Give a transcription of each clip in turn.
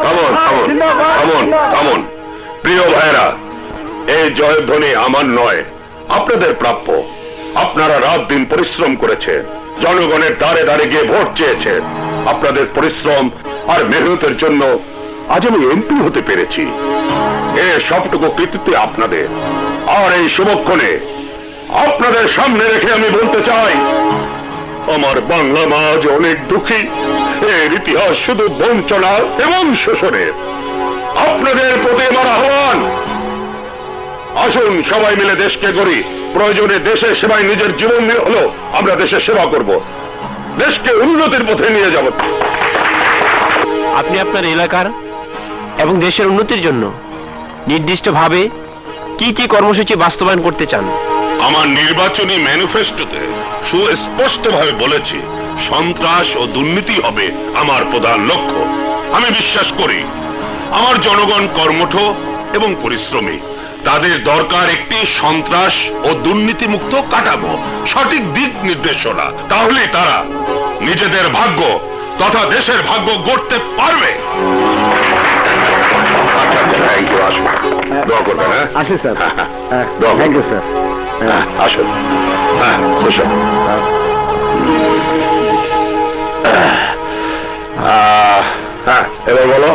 থামুন থামুন থামুন থামুন। প্রিয় ভাইরা, এই জয়ধ্বনি আমার নয়, আপনাদের প্রাপ্য। আপনারা রাত দিন পরিশ্রম করেছেন, জনগণের দ্বারে দ্বারে গিয়ে ভোট চেয়েছেন। আপনাদের পরিশ্রম আর মেহনতের জন্য আজ আমি এমপি হতে পেরেছি। সবটুকু কৃতিত্ব আপনাদের। আর এই শুভক্ষণে আপনাদের সামনে রেখে আমি বলতে চাই, আমার বাংলা মাঝ অনেক দুঃখী। এর ইতিহাস শুধু বঞ্চনা এবং শোষণের। আপনাদের প্রতি আমার আহ্বান, আসুন সবাই মিলে দেশকে গড়ি। প্রয়োজনে দেশের সেবায় নিজের জীবন নিয়ে হলো আমরা দেশের সেবা করব, দেশকে উন্নতির পথে নিয়ে যাব। আপনি আপনার এলাকার এবং দেশের উন্নতির জন্য নির্দিষ্টভাবে কি কি কর্মসূচি বাস্তবায়ন করতে চান? আমার নির্বাচনী ম্যানিফেস্টোতে সুস্পষ্টভাবে বলেছি, সন্ত্রাস ও দুর্নীতি হবে আমার প্রধান লক্ষ্য। আমি বিশ্বাস করি আমার জনগণ কর্মঠ এবং পরিশ্রমী। তাদের দরকার একটি সন্ত্রাস ও দুর্নীতি মুক্ত কাঠামো, সঠিক দিক নির্দেশনা। তাহলেই তারা নিজেদের ভাগ্য তথা দেশের ভাগ্য গড়তে পারবে। দোয়া করবেন। আসি স্যার। দোয়া থ্যাংক ইউ স্যার। আসুন। বসুন। এবার বলো।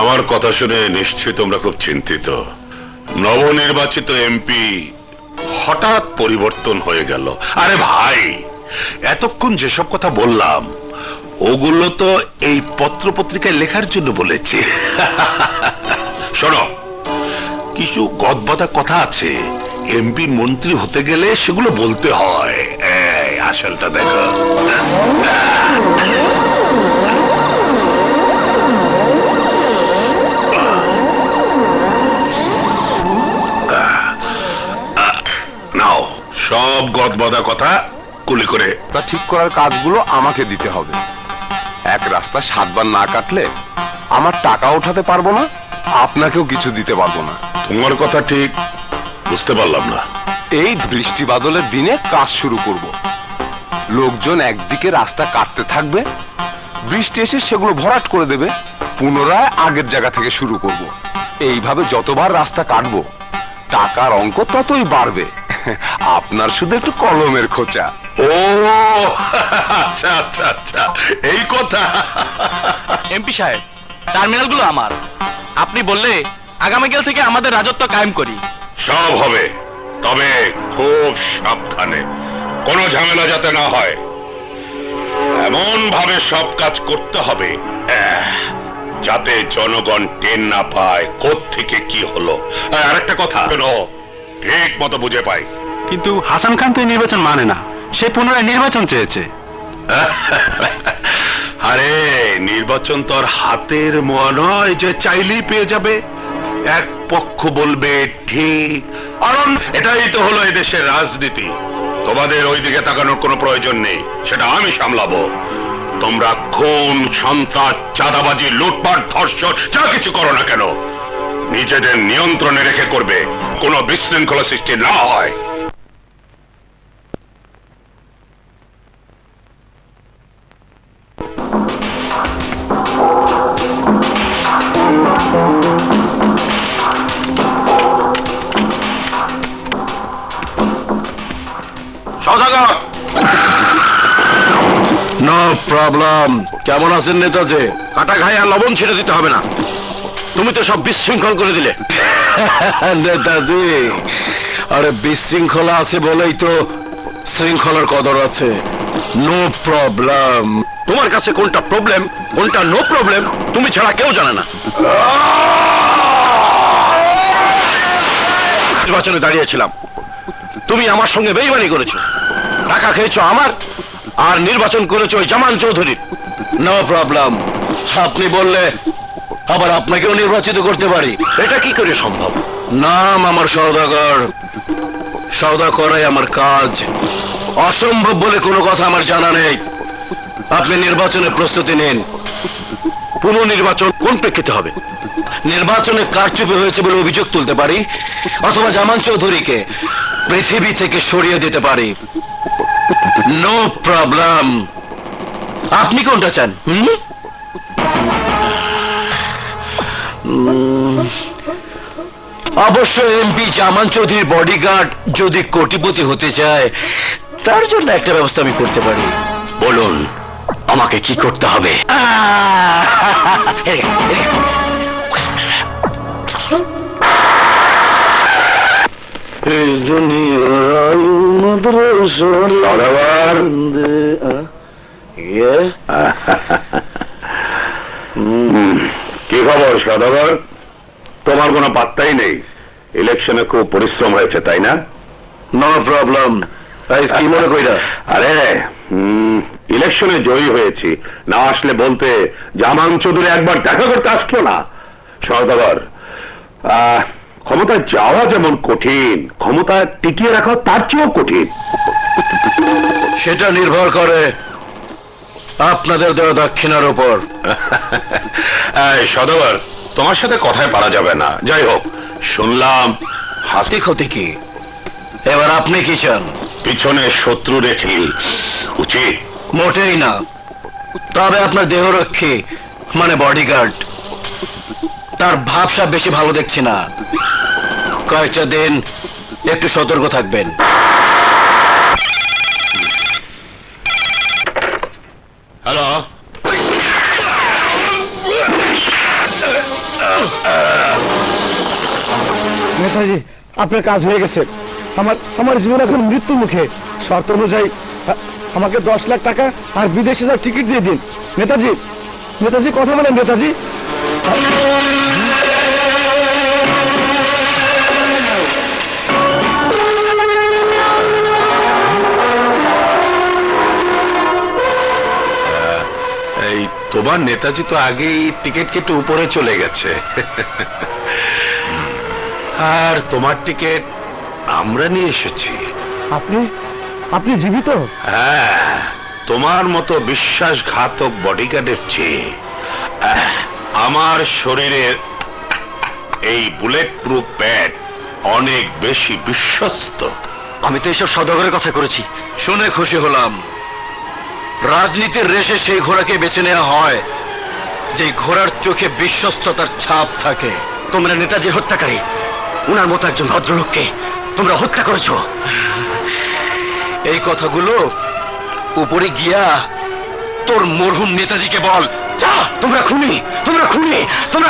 আমার কথা শুনে নিশ্চয়ই তোমরা খুব চিন্তিত। নবনির্বাচিত এমপি হঠাৎ পরিবর্তন হয়ে গেল। আরে ভাই, এতক্ষণ যেসব কথা বললাম ওগুলো তো এই পত্র পত্রিকায় লেখার জন্য বলেছি। শোনো, কিছু গদবাদা কথা আছে, এমপি মন্ত্রী হতে গেলে সেগুলো বলতে হয়। আসলটা দেখো। নাও, সব গদবাদা কথা কুলি করে ঠিক করার কাজগুলো আমাকে দিতে হবে। এক রাস্তা 7 বার না কাটলে আমার টাকা উঠাতে পারবো না, আপনাকেও কিছু দিতে পারবো না। তোমার কথা ঠিক বুঝতে পারলাম না। এই বৃষ্টি বাদলের দিনে কাজ শুরু করব। লোকজন একদিকে রাস্তা কাটতে থাকবে, বৃষ্টি এসে সেগুলো ভরাট করে দেবে, পুনরায় আগের জায়গা থেকে শুরু করব। এইভাবে যতবার রাস্তা কাটবো টাকার অঙ্ক ততই বাড়বে। আপনার শুধু একটু কলমের খোঁচা। ও আচ্ছা আচ্ছা আচ্ছা, এই কথা। এমপি সাহেব, টার্মিনালগুলো আমার। আপনি বললে আগামীকাল থেকে আমাদের রাজত্ব কায়েম করি। সব হবে, তবে খুব সাবধানে, কোনো ঝামেলা যাতে না হয়। এমন ভাবে সব কাজ করতে হবে যাতে জনগণ টের না পায় কোত্থেকে কি হলো। আর একটা কথা, ঠিক মতো বুঝে পাই। কিন্তু হাসান খান তো নির্বাচন মানে না, সে পুনরায় নির্বাচন চেয়েছে। আরে নির্বাচন তো আর হাতের মোয়া নয় যে চাইলেই পেয়ে যাবে। এক পক্ষ বলবে ঠিক, কারণ এটাই তো হলো এদেশের রাজনীতি। তোমাদের ওইদিকে তাকানোর কোনো প্রয়োজন নেই, সেটা আমি সামলাবো। তোমরা খুন, সন্ত্রাস, চাঁদাবাজি, লুটপাট, ধর্ষণ যা কিছু করো না কেন নিজেদের নিয়ন্ত্রণে রেখে করবে, কোনো বিশৃঙ্খলা সৃষ্টি না হয়। সওদাগর, নো প্রবলেম। কেমন আছেন নেতাজি? কাটা ঘায়ে আর লবণ ছেড়ে দিতে হবে না, তুমি তো সব বিশৃঙ্খল করে দিলে। নেতাজি, আরে বিশৃঙ্খলা আছে বলেই তো শৃঙ্খলার কদর আছে। No problem. তোমার কাছে কোনটা প্রবলেম কোনটা নো প্রবলেম তুমি ছাড়া কেউ জানে না। নির্বাচনে দাঁড়িয়েছিলাম, তুমি আমার সঙ্গে বেইমানি করেছো, টাকা খেয়েছো আমার, আর নির্বাচন করেছো ওই জামান চৌধুরীর। No problem. আপনি বললে আবার আপনাকেও নির্বাচিত করতে পারি। এটা কি করে সম্ভব? নাম আমার সওদাগর, সওদা করাই আমার কাজ। অসম্ভব বলে কোনো কথা আমার জানা নেই। আপনি নির্বাচনে প্রস্তুতি নিন। পুনর্নির্বাচন কোন প্রেক্ষিতে হবে? নির্বাচনে কারচুপি হয়েছে বলে অভিযোগ তুলতে পারি, অথবা জামান চৌধুরীকে পৃথিবী থেকে সরিয়ে দিতে পারি। No problem. আপনি কোনটা চান? অবশ্য এমপি জামান চৌধুরীর বডিগার্ড যদি কোটিপতি হতে চায়, তার জন্য একটা ব্যবস্থা আমি করতে পারি। বলুন আমাকে কি করতে হবে? সদাগর, কি খবর সদাগর? তোমার কোনো পাত্তাই নেই। ইলেকশনে খুব পরিশ্রম হয়েছে, তাই না? No problem. কি মনে কইরা? আরে ইলেকশনে জয়ী হয়েছি, না আসলে বলতে জামান চৌধুরী একবার দেখা করতে আসলো না। সদাগর, ক্ষমতায় যাওয়া যেমন কঠিন, ক্ষমতা টিকিয়ে রাখা তার চেয়েও কঠিন। সেটা নির্ভর করে আপনাদের দেওয়া দক্ষিণার উপর। সদাগর, তোমার সাথে কথায় পারা যাবে না। যাই হোক, শুনলাম হাসি ক্ষতি কি? এবার আপনি কি চান? পিছনে শত্রু রেখে উচিত? মোটেই না। তবে আপনার দেহরক্ষী মানে বডিগার্ড, তার ভাবসাব বেশি ভালো দেখছি না। কয়েকটা দিন একটু সতর্ক থাকবেন। হ্যালো, নেতাজি, আপনার কাজ হয়ে গেছে। আমার জীবন এখন মৃত্যু মুখে। শর্ত অনুযায়ী আমাকে 10 লাখ টাকা আর বিদেশে যাওয়ার টিকিট দিয়ে দিন। নেতাজি, নেতাজি কথা বলেন নেতাজি। এই তোমার নেতাজি তো আগেই টিকিট কেটে উপরে চলে গেছে। আর তোমার টিকিট আমরা নিয়ে এসেছি। আপনি জীবিত? হ্যাঁ, তোমার মতো বিশ্বাসঘাতক বডিগার্ডের চেয়ে আমার শরীরের এই বুলেট প্রুফ প্যাড অনেক বেশি বিশ্বস্ত। আমি তো এইসব সদাগরের কথা করেছি। শুনে খুশি হলাম। রাজনীতির রেশে সেই ঘোড়াকে বেছে নেওয়া হয় যে ঘোড়ার চোখে বিশ্বস্ততার ছাপ থাকে। তোমরা নেতাজির হত্যাকারী, উনার মতো একজন ভদ্রলোককে তোমরা হত্যা করেছো। এই কথাগুলো উপরে গিয়া তোর মরহুম নেতাজিকে বল। যা, তোমরা খুনি, তোমরা খুনি, তোমরা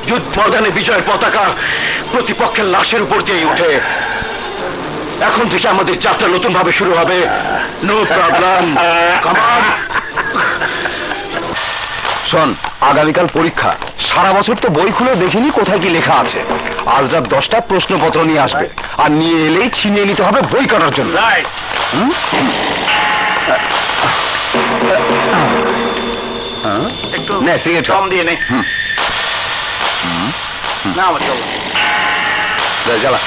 যুদ্ধ ময়দানে বিজয় পতাকা প্রতিপক্ষের লাশের উপর দিয়ে উঠে। এখন থেকে আমাদের যাত্রা নতুন ভাবে শুরু হবে। No problem. শোন, আগামীকাল পরীক্ষা। সারা বছর তো বই খুলে দেখিনি কোথায় কি লেখা আছে। আজ রাত 10টা প্রশ্নপত্র নিয়ে আসবে, আর নিয়ে এলেই ছিনিয়ে নিতে হবে বই কাটার জন্য। হুম? একটু নে, সিগারেট খা। কম দিয়ে নে। না আমার চলো। যা, জ্বালা।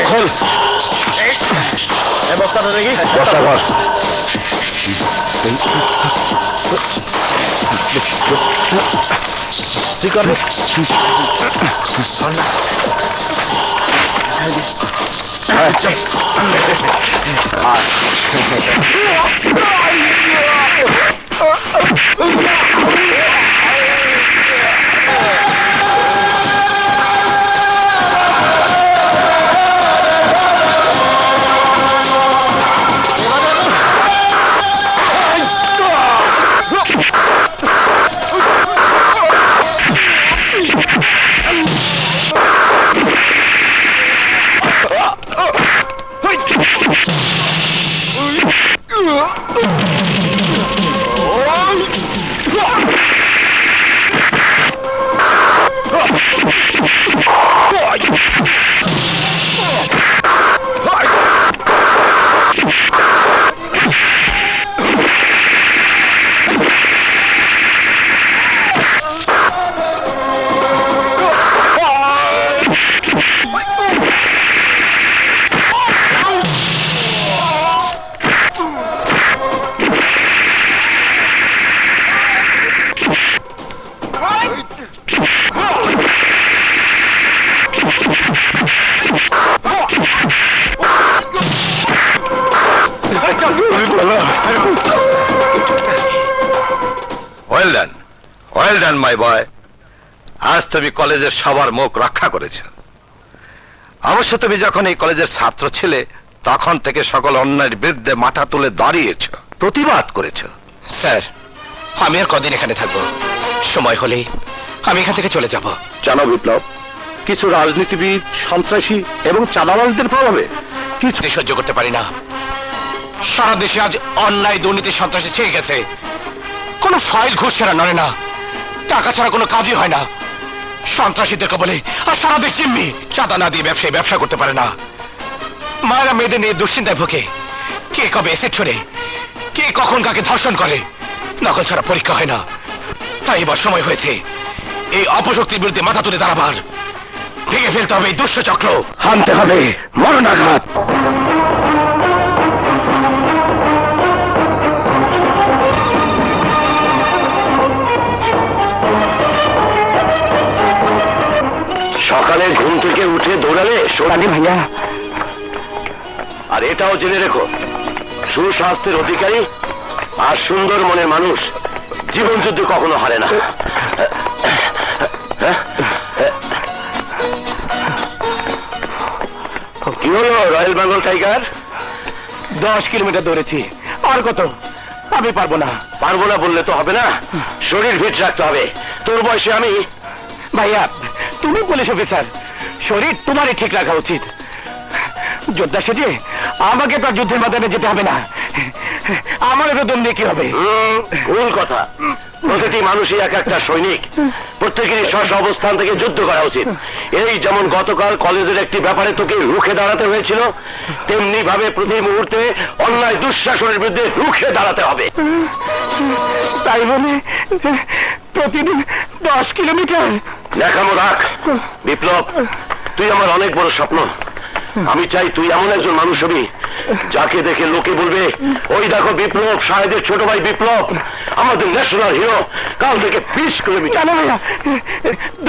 খোল। এই বস্তাটা দেখি। বস্তা কর। ঠিক আছে। ওয়েল ডান মাই বয়। আজ তুমি কলেজের সবার মুখ রক্ষা করেছ। অবশ্য তুমি যখন এই কলেজের ছাত্র ছিলে তখন থেকে সকল অন্যায়ের বিরুদ্ধে মাথা তুলে দাঁড়িয়েছ, প্রতিবাদ করেছ। স্যার, আমি আর কদিন এখানে থাকবো? সময় হলেই আমি এখান থেকে চলে যাব। জানো বিপ্লব, কিছু রাজনীতিবিদ, সন্ত্রাসী এবং চাঁদাবাজদের প্রভাবে কিছু সহ্য করতে পারি না। সারা দেশে আজ অন্যায়, দুর্নীতি, সন্ত্রাসী ছেয়ে গেছে। কোনো ফাইল ঘুষ ছাড়া নড়ে না, টাকা ছাড়া কোনো কাজই হয় না। সন্ত্রাসীদের কবলে আর সারা দেশ জিম্মি। চাঁদা না দিয়ে ব্যবসায়ী ব্যবসা করতে পারে না। মায়েরা মেয়েদের নিয়ে দুশ্চিন্তায় ভোগে। কে কবে এসিড ছড়ে, কে কখন কাকে ধর্ষণ করে, নকল ছাড়া পরীক্ষা হয় না। তাই এবার সময় হয়েছে এই অপশক্তির বিরুদ্ধে মাথা তুলে দাঁড়াবার। ভেঙে ফেলতে হবে এই দুষ্ট চক্র, হানতে হবে মরণাঘাত। সকালে ঘুম থেকে উঠে দৌড়ালে সোনালি ভাইয়া। আর এটাও জেনে রেখো, সুস্বাস্থ্যের অধিকারী আর সুন্দর মনের মানুষ জীবন যুদ্ধ কখনো হারে না। কি হলো রয়্যাল বেঙ্গল টাইগার? 10 কিলোমিটার দৌড়েছি। আর কত? আমি পারবো না। পারবো না বললে তো হবে না, শরীর ফিট রাখতে হবে। তোর বয়সে আমি। ভাইয়া, তুমি পুলিশ অফিসার, শরীর তোমারই ঠিক রাখা উচিত। যোদ্ধা সেজে আমাকে তো যুদ্ধের ময়দানে যেতে হবে না। আমারও তো দম দিয়ে কি হবে? ভুল কথা। প্রতিটি মানুষই এক একটা সৈনিক, প্রত্যেকেরই স্ব অবস্থান থেকে যুদ্ধ করা উচিত। এই যেমন গতকাল কলেজের একটি ব্যাপারে তোকে রুখে দাঁড়াতে হয়েছিল, তেমনি ভাবে প্রতি মুহূর্তে অন্যায় দুঃশাসনের বিরুদ্ধে রুখে দাঁড়াতে হবে। তাই বলে প্রতিদিন 10 কিলোমিটার? দেখামো রাখ বিপ্লব, তুই আমার অনেক বড় স্বপ্ন। আমি চাই তুই এমন একজন মানুষ হবি যাকে দেখে লোকে বলবে, ওই দেখো বিপ্লব, শাহেদের ছোট ভাই বিপ্লব, আমাদের ন্যাশনাল হিরো। কাল থেকে 20 কিলোমিটার।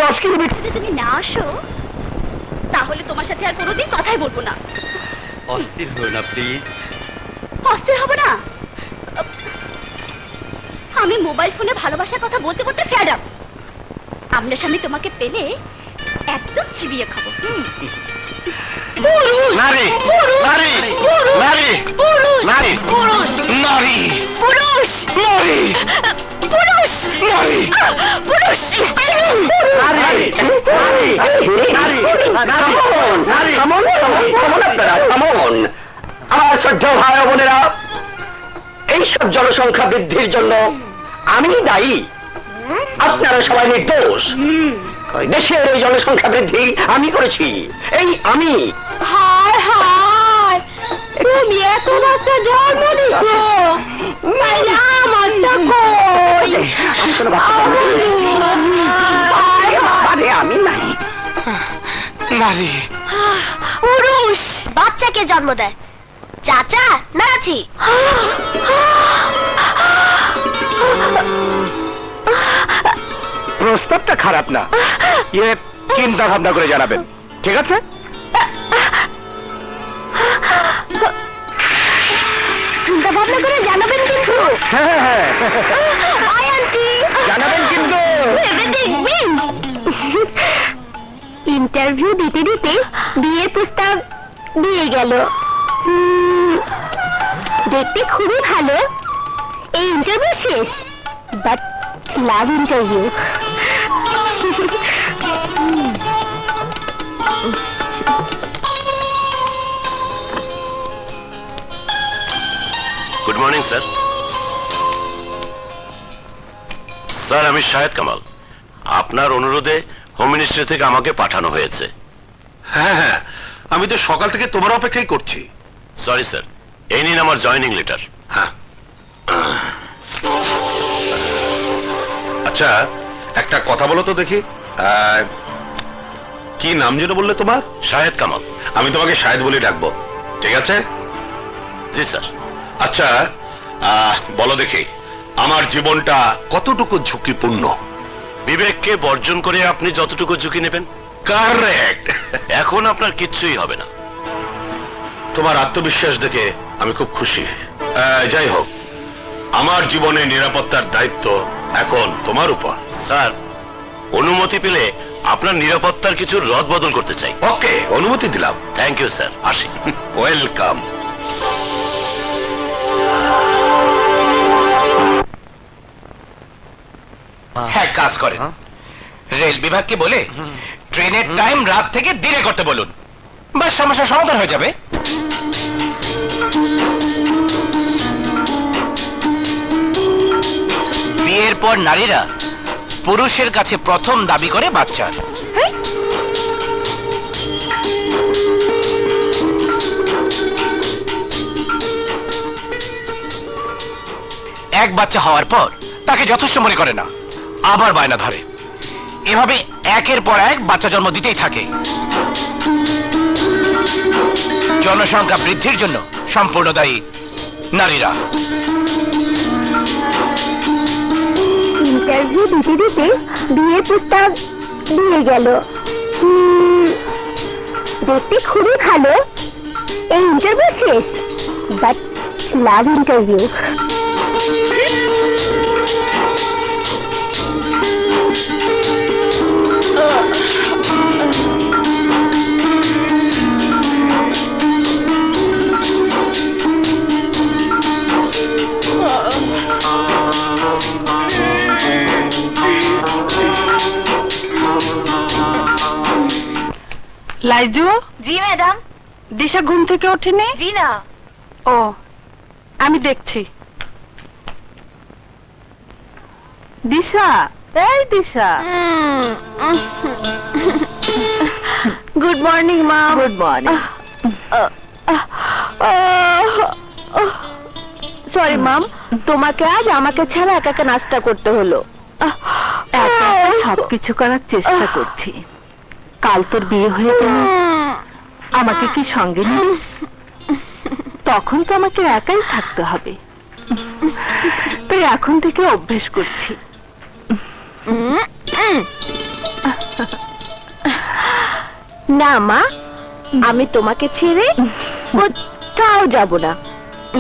10 কিলোমিটার যদি তুমি না আসো তাহলে তোমার সাথে আর কোনোদিন কথাই বলবো না। অস্থির হও না প্লিজ। অস্থির হব না? আমি মোবাইল ফোনে ভালোবাসার কথা বলতে বলতে ফেড আপ। আমরা স্বামী তোমাকে পেলে একদম চিবিয়ে খাবো। পুরুষ, নারী, পুরুষ, নারী, পুরুষ, নারী, পুরুষ, নারী, পুরুষ, নারী, পুরুষ, নারী, পুরুষ, নারী, পুরুষ, আমার শ্রদ্ধা ভাই বোনেরা, এইসব জনসংখ্যা বৃদ্ধির জন্য আমি দায়ী, আপনারা সবাই নির্দোষ। দেশের এই জনসংখ্যা বৃদ্ধি আমি করেছি, এই আমি। হায় হায়, তুমি এত বাচ্চা জন্ম দিছো, তাইলে আমারটা কই? আমি নাই। নারী। পুরুষ বাচ্চাকে জন্ম দেয়, চাচা নাচি। প্রস্তাবটা খারাপ না, চিন্তা ভাবনা করে জানাবেন, ঠিক আছে? ভাবনা করে জানাবেন কিন্তু। হ্যাঁ হ্যাঁ বাই আন্টি। জানাবেন কিন্তু। ভেবে দেখবেন। ইন্টারভিউ দিতে দিতে বিয়ের প্রস্তাব দিয়ে গেল। দেখতে খুবই ভালো। এই ইন্টারভিউ শেষ, but love interview. Good morning sir. Sir, আমি শাহেদ কামাল। আপনার অনুরোধে হোম মিনিস্ট্রি থেকে আমাকে পাঠানো হয়েছে। হ্যাঁ হ্যাঁ, আমি তো সকাল থেকে তোমার অপেক্ষাই করছি। সরি স্যার, এই নিন আমার জয়েনিং লেটার। হ্যাঁ, আচ্ছা একটা কথা বলো তো দেখি, কি নাম যেটা বললে তোমার? শাহেদ কামাল। আমি তোমাকে শাহেদ বলে ডাকবো, ঠিক আছে? জি স্যার। আচ্ছা বলো দেখি, আমার জীবনটা কতটুকু ঝুঁকিপূর্ণ? বিবেককে বর্জন করে আপনি যতটুকু ঝুঁকি নেবেন। কারেক্ট। এখন আপনার কিচ্ছুই হবে না। তোমার আত্মবিশ্বাস দেখে আমি খুব খুশি। যাই হোক, আমার জীবনে নিরাপত্তার দায়িত্ব এখন তোমার উপর। স্যার, অনুমতি পেলে আপনার নিরাপত্তার কিছু রদ বদল করতে চাই। ওকে, অনুমতি দিলাম। থ্যাংক ইউ স্যার, আসি। ওয়েলকাম। হ্যাঁ, কাজ করেন। রেল বিভাগকে বলে ট্রেনের টাইম রাত থেকে দিনে করতে বলুন, বাস সমস্যার সমাধান হয়ে যাবে। বিয়ের পর নারীরা পুরুষের কাছে প্রথম দাবি করে বাচ্চার। এক বাচ্চা হওয়ার পর তাকে যথেষ্ট মনে করে না, আবার বায়না ধরে। এভাবে একের পর এক বাচ্চা জন্ম দিতেই থাকে। জনসংখ্যা বৃদ্ধির জন্য সম্পূর্ণ দায়ী নারীরা। ইন্টারভিউ দিতে দিতে বিয়ের প্রস্তাব দিয়ে গেল। দেখতে খুবই ভালো। এই ইন্টারভিউ শেষ, বাট লাভ ইন্টারভিউ। লাইজু, জি ম্যাডাম। দিশা ঘুম থেকে ওঠেনি? জি না। ও, আমি দেখছি। দিশা, এই দিশা। গুড মর্নিং মা। Good morning. সরি মাম, তোমাকে আজ আমাকে ছাড়া একা একা নাস্তা করতে হলো। একা একা সবকিছু করার চেষ্টা করছি। কাল তোর বিয়ে হয়ে গেল, আমাকে কি সঙ্গে নিবি? তখন তো আমাকে একাই থাকতে হবে, তাই এখন থেকে অভ্যেস করছি। না মা, আমি তোমাকে ছেড়ে কোথাও যাব না।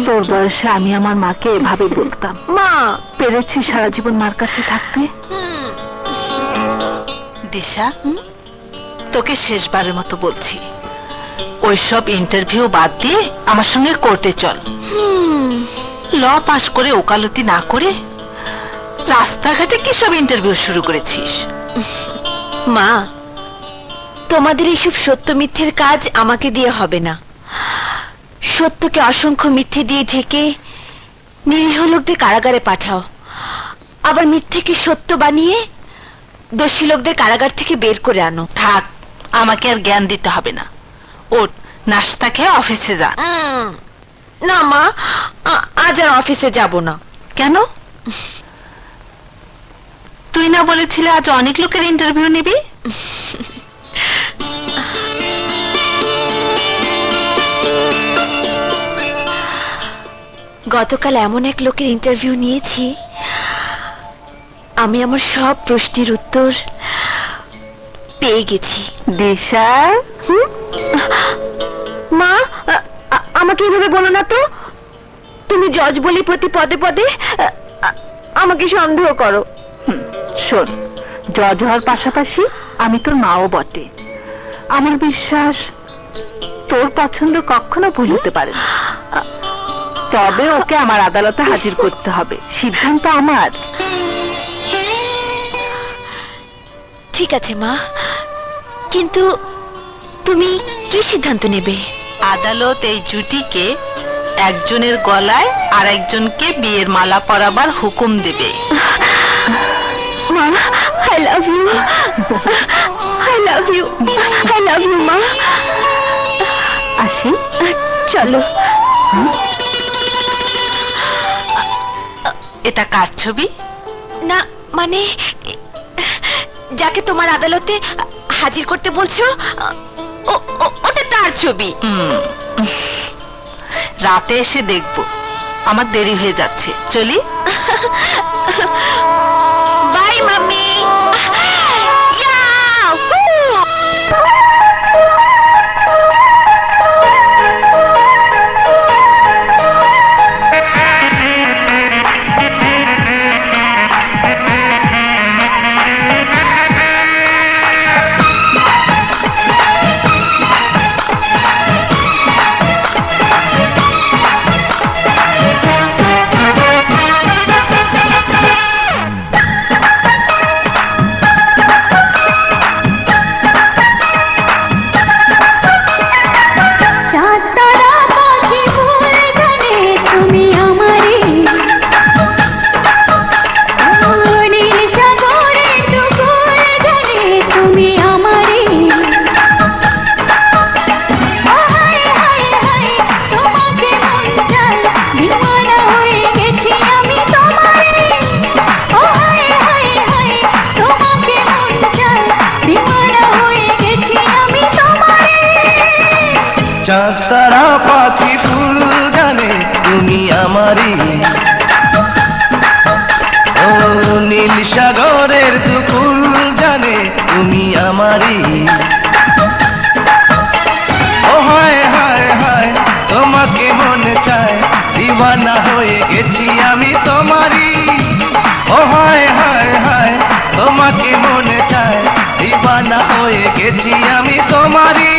তোর বয়সে আমি আমার মাকে এভাবে বলতাম। মা, পেরেছি সারা জীবন মার কাছে থাকতে? দিশা, তোকে শেষবারের মতো বলছি, ওইসব ইন্টারভিউ বাদ দিয়ে আমার সঙ্গে কোর্টে চল। ল পাশ করে ওকালতি না করে রাস্তাঘাটে কি সব ইন্টারভিউ শুরু করেছিস? মা, তোমাদের এইসব সত্য মিথ্যের কাজ আমাকে দিয়ে হবে না। সত্যকে অসংখ্য মিথ্যে দিয়ে ঢেকে নিরীহ লোকদের কারাগারে পাঠাও, আবার মিথ্যেকে সত্য বানিয়ে দোষী লোকদের কারাগার থেকে বের করে আনো। থাক, আমাকে আর জ্ঞান দিতে হবে না। ওঠ, নাস্তা খেয়ে অফিসে যা। না মা, আজ আর অফিসে যাব না। কেন? তুই না বলেছিলে আজ অনেক লোকের ইন্টারভিউ নিবি? গতকাল এমন এক লোকের ইন্টারভিউ নিয়েছি, আমি আমার সব প্রশ্নের উত্তর পেয়ে গেছি। দিশা, মা, আমাকে এভাবে বলো না তো। তুমি জজ বলে প্রতি পদে পদে আমাকে সন্দেহ করো। শোন, জজ হওয়ার পাশাপাশি আমি তোর মাও বটে। আমার বিশ্বাস তোর পছন্দ কখনো ভুল হতে পারে না। তবে ওকে আমার আদালতে হাজির করতে হবে, সিদ্ধান্ত আমার। ঠিক আছে মা, কিন্তু তুমি কি সিদ্ধান্ত নেবে? আদালত এই জুটিকে একজনের গলায় আর একজনকে বিয়ের মালা পরাবার হুকুম দেবে। মা, I love you. I love you. I love you, মা। আসি, চলো। এটা কার ছবি? না, মানে যাকে তোমার আদালতে হাজির করতে বলছো ওটা তার ছবি। রাতে এসে দেখবো, আমার দেরি হয়ে যাচ্ছে, চলি। Bye mummy. চাঁদ তারা পাখি ফুল গানে তুমি আমারই, ও নীল সাগরের দুকুল জানে তুমি আমারই। ও হায় হায় হায় তোমাকে মনে চায়, দিওয়ানা হয়ে গেছি আমি তোমারই। ও হায় হায় হায় তোমাকে মনে চায়, দিওয়ানা হয়ে গেছি আমি তোমারই।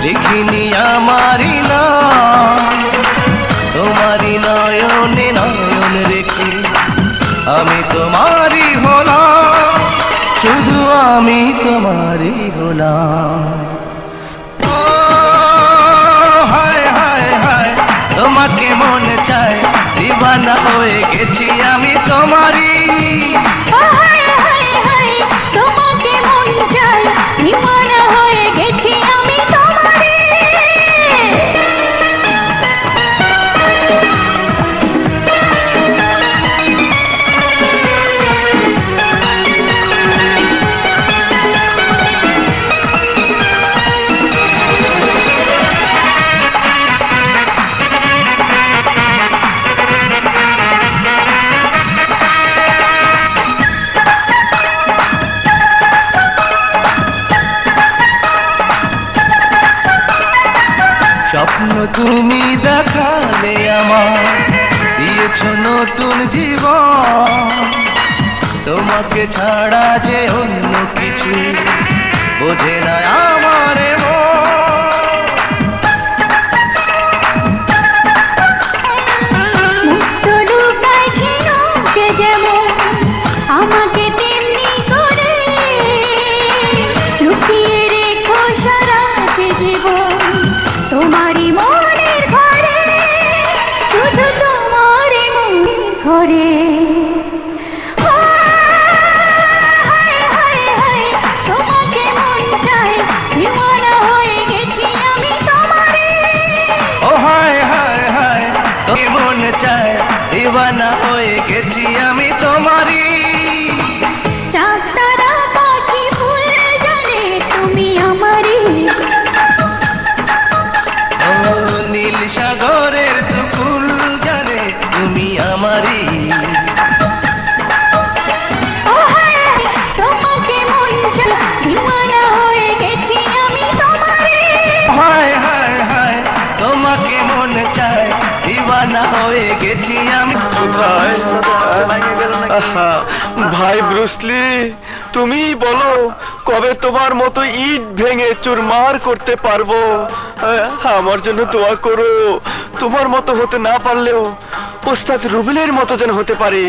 লিখিনি আমারি না, তোমারি নয়নে নয়ন রেখে আমি তোমারি হলাম, শুধু আমি তোমারি হলাম। ও হায় হায় হায় তোমাকে মনে চায়, দিওয়ানা হয়ে গেছি আমি তোমারি। তোমাকে মন চায়, দিওয়ানা হয়ে গেছি আমি তোমারই। স্বপ্ন তুমি দেখালে আমার, দিয়েছ নতুন জীবন, তোমাকে ছাড়া যে অন্য কিছু বোঝে না আমার মুক্ত লুকাইছে যেমন আমাকে তেমনি করে লুকিয়ে রেখো সারাট জীবন তোমারই মনের ঘরে, শুধু তোমারই মনের ঘরে। তোমাকে মন চায়, দিওয়ানা হয়ে গেছি আমি তোমারে। ও হায় হায় হায় তোর মন চায়, দিওয়ানা হয়ে গেছি আমি তোমারই। চাঁদ তারা পাখি ফুল জানে তুমি আমারই। ও নীল সাগরের ফুল জানে তুমি আমারই। ও হায়, তোমাকে মন চায়, দিওয়ানা হয়ে গেছি আমি তোমারে। হায় হায় হায় তোমাকে মন চায়, দিওয়ানা হয়ে গেছি আমি। ভাই ব্রুসলি, তুমি বলো কবে তোমার মতো ইট ভেঙে চুরমার করতে পারবো? আমার জন্য দোয়া করো, তোমার মতো হতে না পারলেও ওস্তাদ রুবেলের মতো যেন হতে পারি।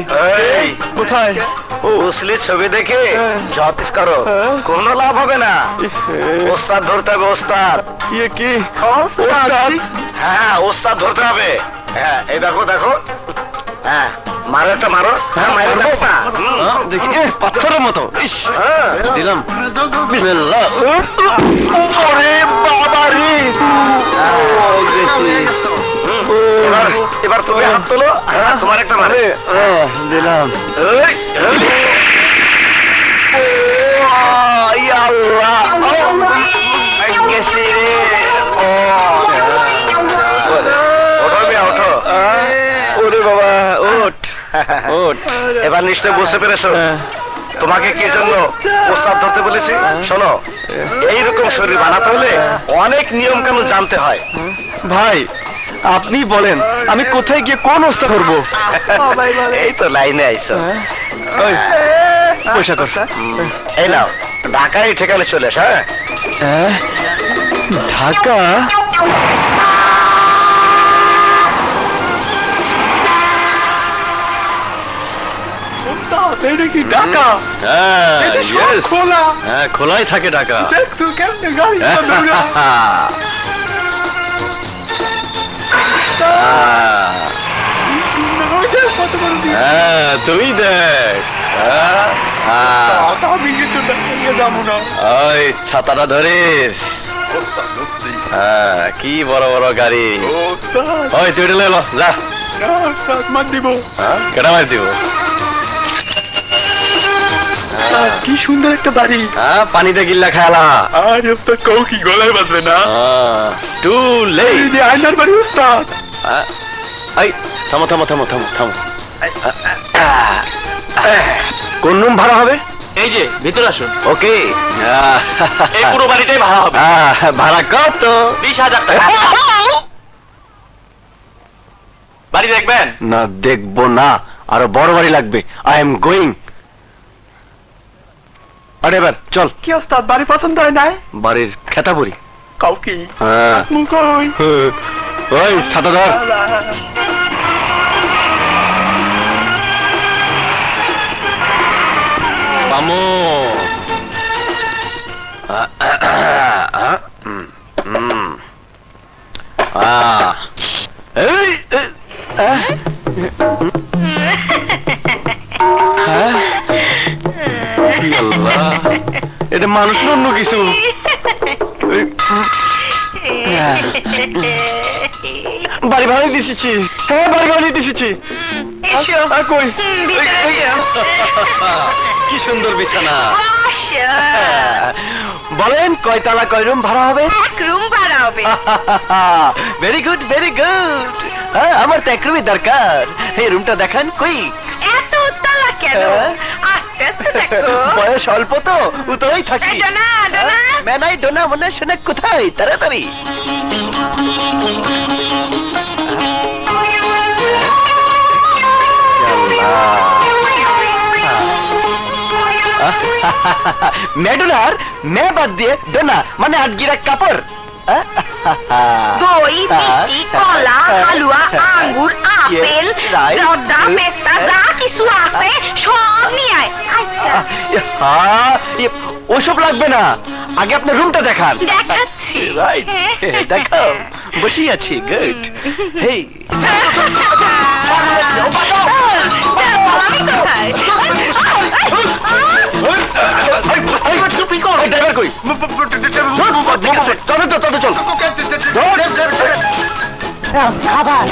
এই, কোথায়? ও ব্রুসলির ছবি দেখে হ্যাঁ। জপিস করো, হ্যাঁ। কোনো লাভ হবে না। ওস্তাদ ধরতে হবে, ওস্তাদ। ইয়ে কি ওস্তাদ? হ্যাঁ, ওস্তাদ ধরতে হবে। হ্যাঁ, এই দেখো দেখো, হ্যাঁ মারো, একটা মারো। হ্যাঁ, মারো না। দেখি পাথরের মতো। ইস, হ্যাঁ। দিলাম। বিসমিল্লাহ। ওরে বাবা রে! এবার এবার তুমি হাত তোলো। হ্যাঁ, তোমার একটা মারে। দিলাম। এই, এই। গেছি রে। ওঠো মিয়া, ওঠো। ওরে বাবা, ওঠ ওঠ। এবার নিশ্চয় বুঝতে পেরেছো তোমাকে কি জন্য প্রস্তাব ধরতে বলেছি। শোনো, এইরকম শরীর বানাতে হলে অনেক নিয়ম কানুন জানতে হয়। ভাই, আপনি বলেন আমি কোথায় গিয়ে কোন অবস্থা করবো? এই তো লাইনে আইছো। ওই, পয়সা কর। এই নাও, ঢাকায় ঠিকানে চলে এসো। হ্যাঁ, ঢাকা? এটা কি ঢাকা? হ্যাঁ, এটা সব yes. খোলা। হ্যাঁ, খোলাই থাকে টাকা। দেখ তো কেমনে গাড়ি চালানো। কত বড় দিন। হ্যাঁ, তুমি দেখ। আমি কিন্তু ঢাকা নিয়ে যাবো না। ওই ছাতাটা ধরে। হ্যাঁ, কি বড় বড় গাড়ি। ওই তুই এটা লো, যা। মার দিব। হ্যাঁ, কেটা মার দিব? কি সুন্দর একটা বাড়ি। হ্যাঁ, পানিতে গিল্লা খেলা। আর তো কৌ কি গলায় বাজবে না। Too late. এই যে আয়নার বাড়ি উস্তাদ। এই থামো থামো থামো থামো থামো। কোন রুম ভাড়া হবে? এই যে ভিতরে আসুন। ওকে। এই পুরো বাড়িটাই ভাড়া হবে। ভাড়া কত? 20,000 টাকা। বাড়ি দেখবেন? না, দেখবো না, আরো বড় বাড়ি লাগবে। I am going. আরে এবার চল। কি ওস্তাদ, বাড়ি পছন্দ হয় নাই? বাড়ির খেতাপুরি। কাউ কি? হ্যাঁ। মুখই। ওই ছাতা ধর। বামু। এটা মানুষ না অন্য কিছু? বাড়ি ভাড়া দিয়েছি। হ্যাঁ, বাড়ি ভাড়া দিয়েছি। কই? কি সুন্দর বিছানা। বলেন কয়তলা কয় রুম ভাড়া হবে? এক রুম ভাড়া হবে। Very good very good. আমার তো এক রুমই দরকার। এই রুমটা দেখান। কই? এত উত্তলা কেন? আস্তে আস্তে দেখো। বয়স অল্প তো, উতলাই থাকি। ডোনা, ডোনা। মেনাই ডোনা মনে শোনা কোথায়? তাড়াতাড়ি। মেডুলার মে বাদ দিয়ে ডোনা মানে আটগিরা কাপড়। দই, মিষ্টি, কলা, হালুয়া, আঙ্গুর, আপেল, জর্দা, পেস্তা, যা কিছু আছে সব নিয়ে আয়। আচ্ছা ওসব লাগবে না, আগে আপনার রুমটা দেখান। দেখাচ্ছি। রাইট, দেখাও, বসেই আছি। গুড। হেই, ড্রাইভার কই? তবে তো তবে চল। খাবার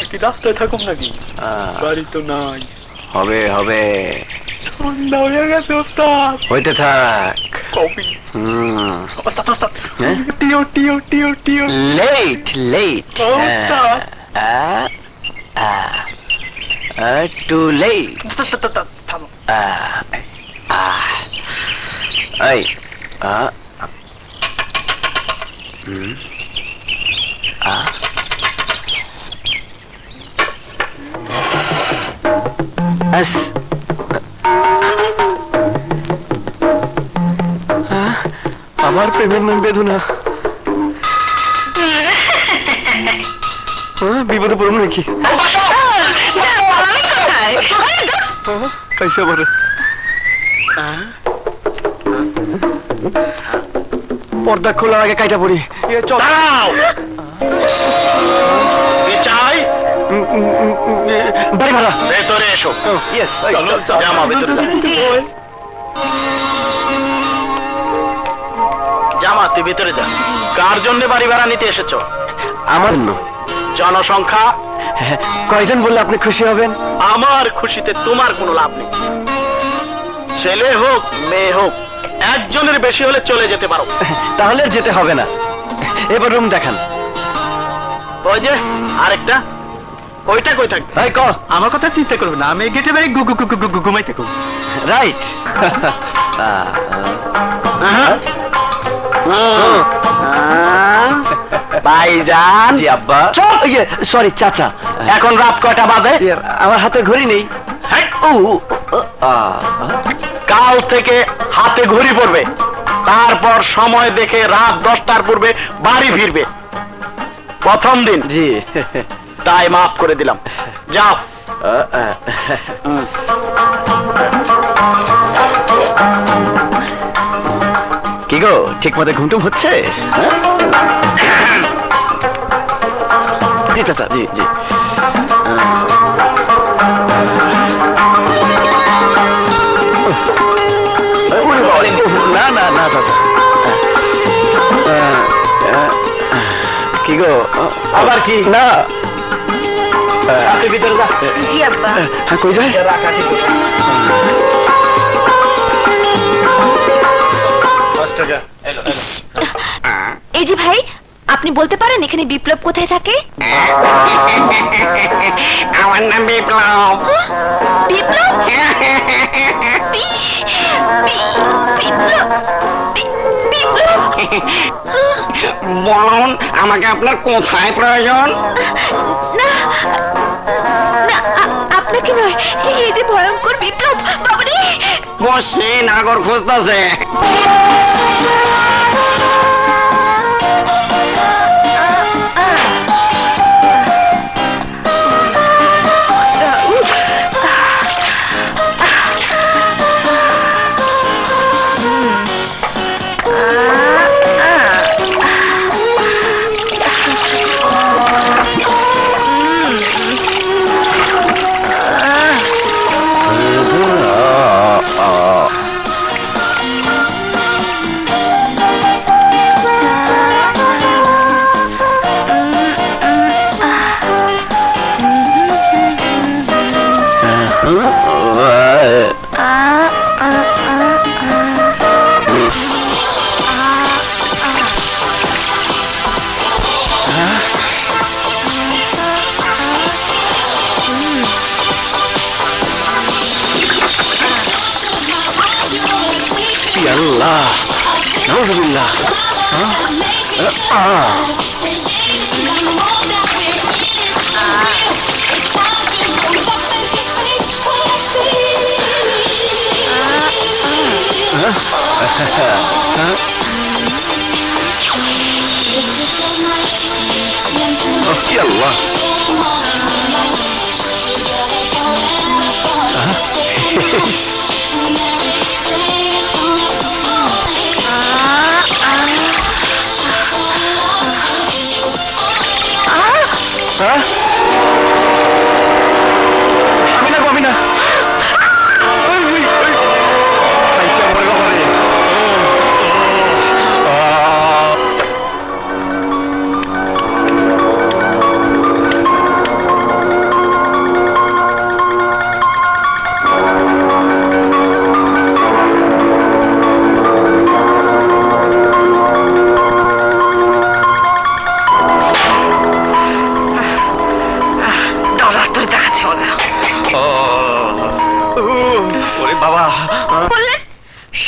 কি রাস্তায় থাকুম নাকি? গাড়ি তো নাই। হবে হবে, সন্ধ্যা হয়ে গেছে ওস্তাদ। হইতে থাক। কফি। ওস্তাদ ওস্তাদ। টিও টিও টিও টিও। লেট লেট, ওস্তাদ। Too late. থামো। এই আমার প্রেমের নাম বেদনা। বিপদে পড়ুন নাকি? কাইসা বলে পর্দা খোলার আগে কাইটা পড়ি। চাই বাড়ি ভাড়া। ভেতরে এসো। জামা ভেতরে জামা তুই ভেতরে যা। কার জন্য বাড়ি ভাড়া নিতে এসেছো? আমার জন্য। জনসংখ্যা কয়জন বললে আপনি খুশি হবেন? আমার খুশিতে তোমার কোনো লাভ নেই। ছেলে হোক মেয়ে হোক, একজনের বেশি হলে চলে যেতে পারো। তাহলে আর যেতে হবে না। এবার রুম দেখান। ওই যে আরেকটা, ওইটা কই থাকবে? ভাই ক, আমার কথা চিন্তা করবে না, আমি গেটে বাড়ি ঘুমাইতে করবো। রাইট। ভাইজান। জি আব্বা। সরি চাচা। এখন রাত কয়টা বাজে? আমার হাতে ঘড়ি নেই। কাল থেকে হাতে ঘড়ি পড়বে, তারপর সময় দেখে রাত 10টার পূর্বে বাড়ি ফিরবে। প্রথম দিন জি, তাই মাফ করে দিলাম। যাও। কি গো, ঠিক মতো ঘুমটুম হচ্ছে? জি চাচা, জি জি। না না না চাচা। কি গো, আবার কি? না, ভিতরে যা। জি আব্বা। কই যায়? এই যে ভাই, আপনি বলতে পারেন এখানে বিপ্লব কোথায় থাকে? আমার নাম বিপ্লব। বিপ্লব? বিপ্লব? বলুন, আমাকে আপনার কোথায় প্রয়োজন? না না, আপনাকে নয়, এই যে ভয়ঙ্কর বিপ্লব। বাবারে, বসে নাগর খুঁজতেছে। আল্লাহ, নাউজুবিল্লাহ। আল্লাহ, আমি না আমি না বললেন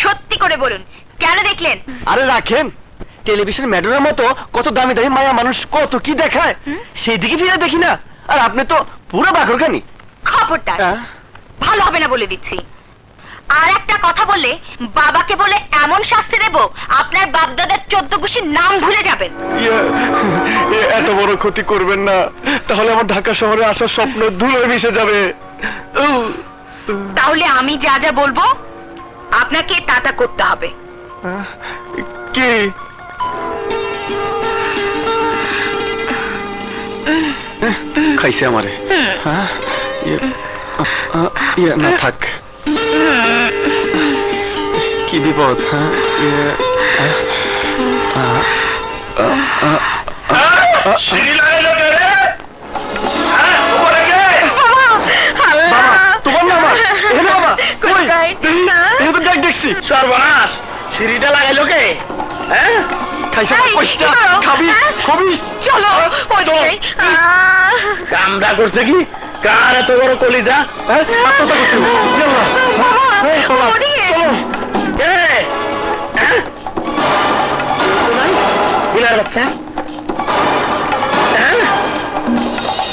সত্যি করে বলুন, কেন দেখলেন? আরে রাখেন, টেলিভিশন ম্যাডামের মতো কত দামি দামি মায়া মানুষ কত কি দেখায়, সেই দিকে ফিরে দেখি না। আর আপনি তো পুরো বাকরখানি। খবরদার, ভালো হবে না বলে দিচ্ছি। আর একটা কথা বললে বাবাকে বলে এমন শাস্তি দেব, আপনার বাপদাদার 14 গোষ্ঠীর নাম ভুলে যাবেন। এত বড় ক্ষতি করবেন না, তাহলে আমার ঢাকা শহরে আসার স্বপ্ন ধুলোয় মিশে যাবে। তাহলে আমি যা যা বলবো আপনাকে তা তা করতে হবে। কি? খাইছে আমারে? না থাক, কি বিপদ। তোমার না আমার? এখানে বাবা দেখছি। সর্বনাশ, সিঁড়িটা লাগাইলো কে? খাইছে খাবি খবি? চলো কামড়া করছে কি? কার এত বড় কলিজা? বাচ্চা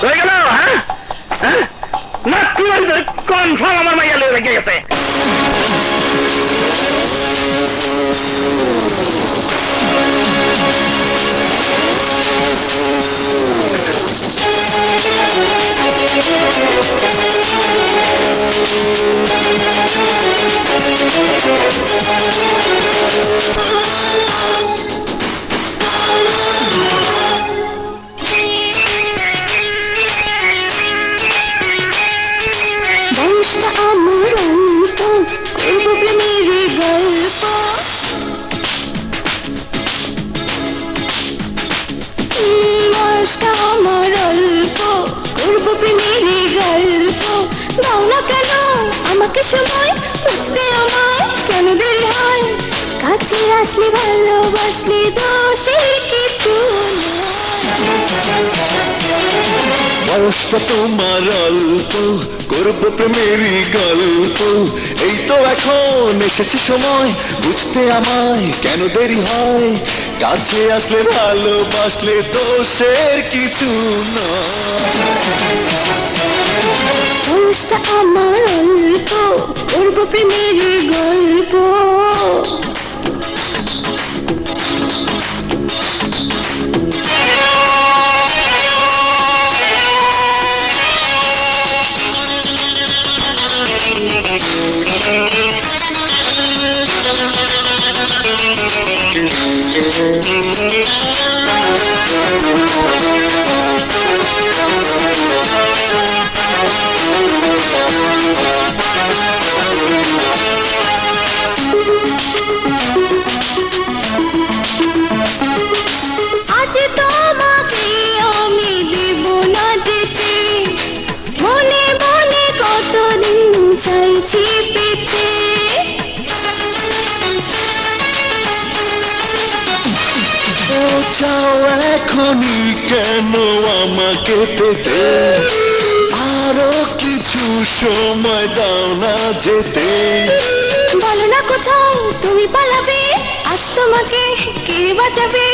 হয়ে গেল। না কি কনফার্ম আমার মাইয়া লেগে গেছে। আমাকে সময় বুঝতে আমায় কেন দেরি হয়, কাছে আসলে ভালোবাসলে দোষের কিছু বয়সটা তোমার অল্প, করব প্রেমেরই গল্প। এই তো এখন এসেছে সময় বুঝতে আমায় কেন দেরি হয়, কাছে আসলে ভালোবাসলে দোষের কিছু নয়। বয়সটা আমার অল্প, করব প্রেমেরই গল্প। আজ তোমাকে আমি দেব না যেতে, মনে মনে কতদিন চাইছি পেতে। ও চাও এখনই কেন আমাকে পেতে, আরো কিছু সময় দাও না যেতে। বলো না কোথাও তুমি পালাবে, আজ তোমাকে কে বাঁচাবে।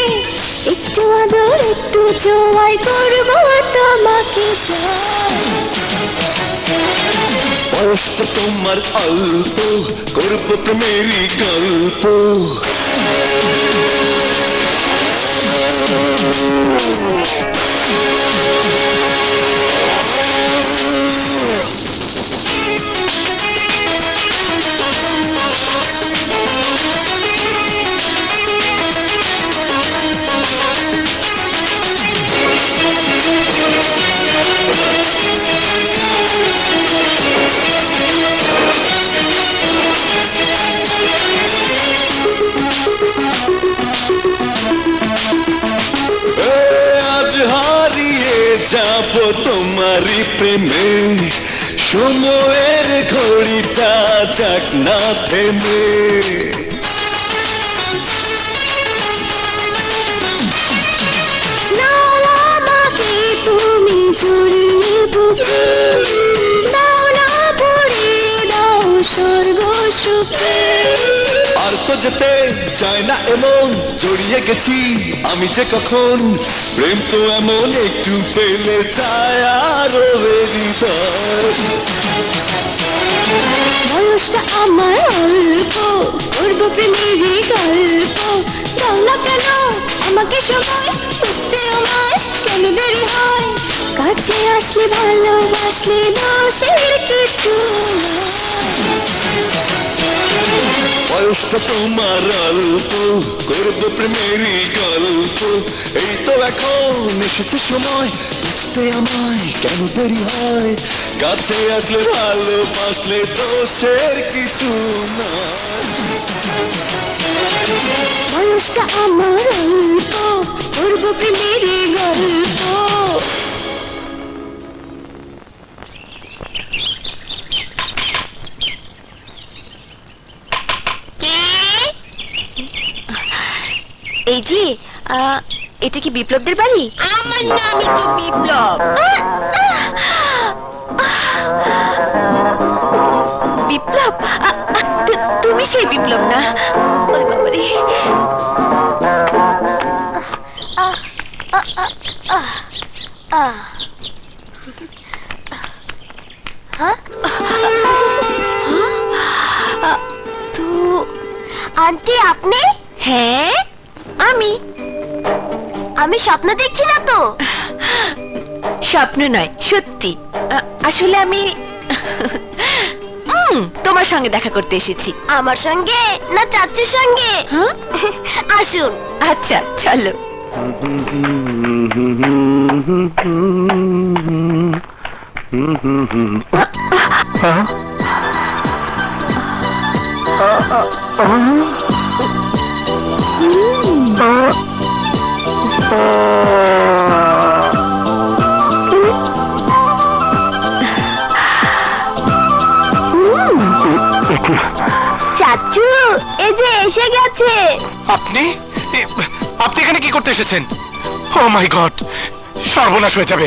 একটু আদর একটু ছোঁয়াই করবো তোমাকে। বয়সটা তোমার অল্প, করব প্রেমেরই গল্প। যাব তোমারই প্রেমে সময়ের ঘড়িটা যাক না থেমে নাও আমাকে তুমি জড়িয়ে বুকে, দাও না ভরিয়ে দাও স্বর্গ সুখে। আর তো যেতে চায় না এমন জড়িয়ে গেছি আমি যে কখন প্রেম তো এমন একটু পেলে চায় আরো হৃদয় বয়সটা আমার অল্প, করবো প্রেমেরই গল্প। দাও না কেন আমাকে সময়, বুঝতে আমায় কেন দেরি হয়। কাছে আসলে ভালোবাসলে দোষের কিছু নয়। বয়সটা তোমার অল্প করবো প্রেমেরই গল্প এই তো এখন এসেছে সময় বুঝতে আমায় কেন দেরি হয় কাছে আসলে ভালোবাসলে দোষের কিছু নয় বয়সটা আমার অল্প, করবো প্রেমেরই গল্প। এই যে এটা কি বিপ্লবদের বাড়ি? আমার নামই তো বিপ্লব। বিপ্লব? তুমি সেই বিপ্লব না? ওরে বাবারে। তো আন্টি আপনি? হ্যাঁ আমি। আমি স্বপ্ন দেখছি না তো? স্বপ্ন নয়, সত্যি। আসলে আমি তোমার সঙ্গে দেখা করতে এসেছি। আমার সঙ্গে না চাচুর সঙ্গে? হ্যাঁ? আসুন। আচ্ছা চলো। চাচু এই যে এসে গেছে। আপনি আপনি এখানে কি করতে এসেছেন? ও মাই গড, সর্বনাশ হয়ে যাবে।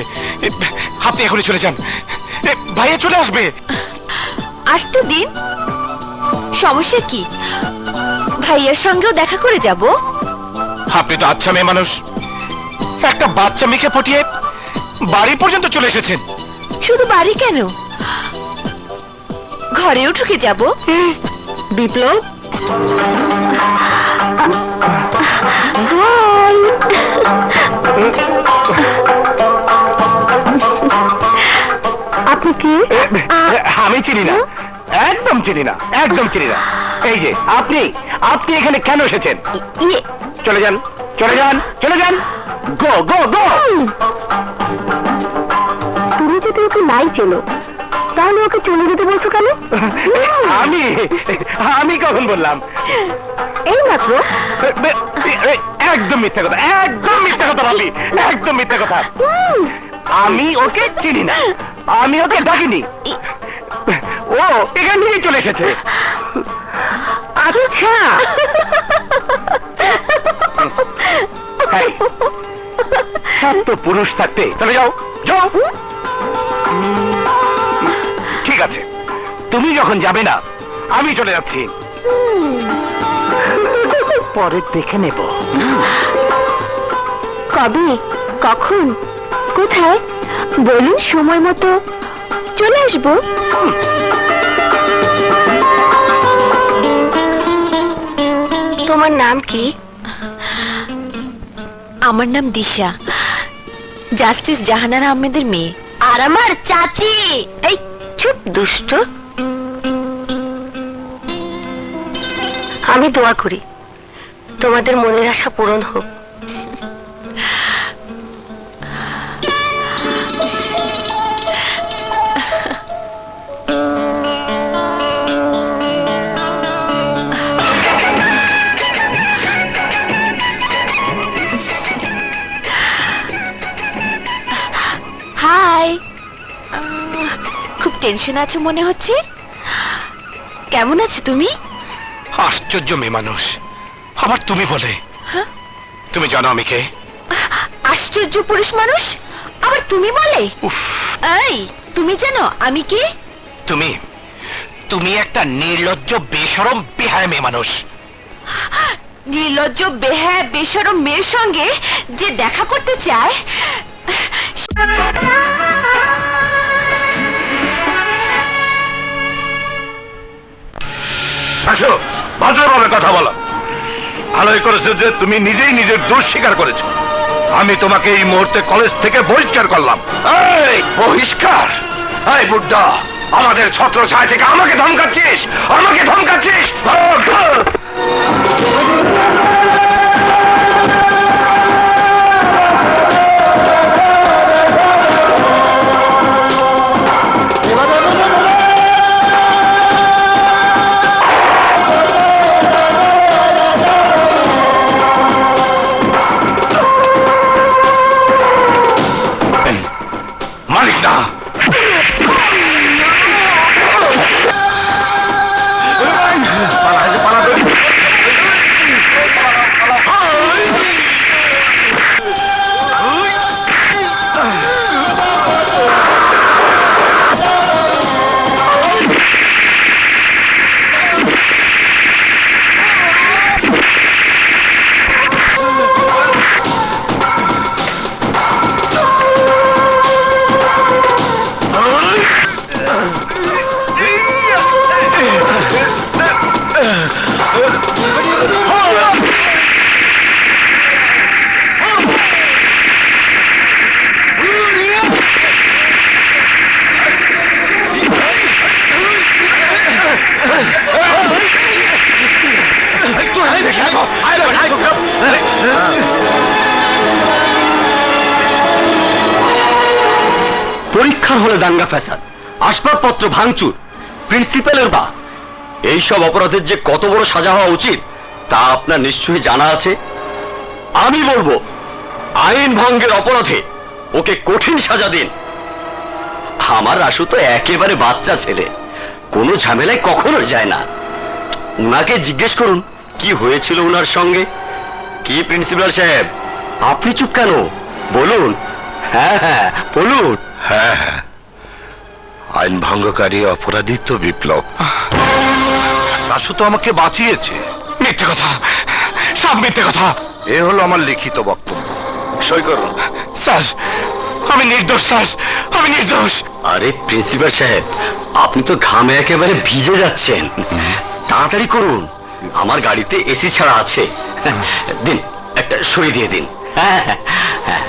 আপনি এখনই চলে যান, ভাইয়া চলে আসবে। আসতে দিন, সমস্যা কি? ভাইয়ার সঙ্গেও দেখা করে যাব। আপনি তো আচ্ছা মেয়ে মানুষ, একটা বাচ্চা মেয়েকে পটিয়ে বাড়ি পর্যন্ত চলে এসেছেন। শুধু বাড়ি কেন, ঘরেও ঢুকে যাব। বিপ্লব আপনি কি? আমি চিনি না, একদম চিনি না, একদম চিনি না। এই যে আপনি আপনি এখানে কেন এসেছেন? চলে যান, চলে যান, চলে যান। গো গো গো। তুমি যদি ওকে নাই চেনো তাহলে ওকে চলে যেতে বলছো কেন? আমি আমি কখন বললাম? এই মাত্র। একদম মিথ্যা কথা, একদম মিথ্যা কথা ভাবি, একদম মিথ্যা কথা। আমি ওকে চিনি না, আমি ওকে ডাকিনি, ও এখান থেকে চলে এসেছে। আচ্ছা এত পুরুষ থাকতে চলে যাও, যাও। ঠিক আছে, তুমি যখন যাবে না আমি চলে যাচ্ছি, পরে দেখে নেব। কবে, কখন, কোথায় বলুন, সময় মতো চলে আসবো। তোমার নাম কি? আমার নাম দিশা, জাস্টিস জাহানারা আহমেদের মেয়ে। আর আমার চাচি। এই চুপ দুষ্ট। আমি দোয়া করি তোমাদের মনের আশা পূরণ হোক। খুব টেনশন আছো মনে হচ্ছে। কেমন আছো তুমি? আশ্চর্য মেয়ে মানুষ, আবার তুমি বলে। হ্যাঁ? তুমি জানো আমি কে? আশ্চর্য পুরুষ মানুষ আবার তুমি বলে? উফ, এই তুমি জানো আমি কে? তুমি তুমি একটা নির্লজ্জ বেশরম বেহায়া মেয়ে মানুষ। নির্লজ্জ বেহায়া বেশরম মেয়ের সঙ্গে যে দেখা করতে চায়, আসো, ভদ্রভাবে কথা বলো। ভালোই করেছো যে তুমি নিজেই নিজের দোষ স্বীকার করেছো। আমি তোমাকে এই মুহূর্তে কলেজ থেকে বহিষ্কার করলাম। এই বহিষ্কার? এই বুদ্ধা, আমাদের ছত্র ছায়া থেকে আমাকে ধমকাচ্ছিস? আমাকে ধমকাচ্ছিস? মালিক না, পরীক্ষার হলে দাঙ্গা ফ্যাসাদ, আসবাবপত্র ভাঙচুর, প্রিন্সিপালের বা এইসব অপরাধের যে কত বড় সাজা হওয়া উচিত তা আপনার নিশ্চয়ই জানা আছে। আমি বলবো আইন ভঙ্গের অপরাধে ওকে কঠিন সাজা দিন। আমার রাসু তো একেবারে বাচ্চা ছেলে, কোনো ঝামেলায় কখনো যায় না। উনাকে জিজ্ঞেস করুন কি হয়েছিল উনার সঙ্গে। কি প্রিন্সিপাল সাহেব, আপনি চুপ কেন? বলুন। হ্যাঁ হ্যাঁ বলুন। হ্যাঁ হ্যাঁ, আইন ভঙ্গকারী অপরাধী তো বিপ্লব। রাসু তো আমাকে বাঁচিয়েছে। মিথ্যে কথা, সব মিথ্যে কথা। এ হলো আমার লিখিত বক্তব্য, সই করুন। স্যার আমি নির্দোষ, স্যার আমি নির্দোষ। আরে প্রিন্সিপাল সাহেব, আপনি তো ঘামে একেবারে ভিজে যাচ্ছেন, তাড়াতাড়ি করুন। আমার গাড়িতে এসি ছাড়া আছে, দিন একটা সই দিয়ে দিন। হ্যাঁ হ্যাঁ হ্যাঁ,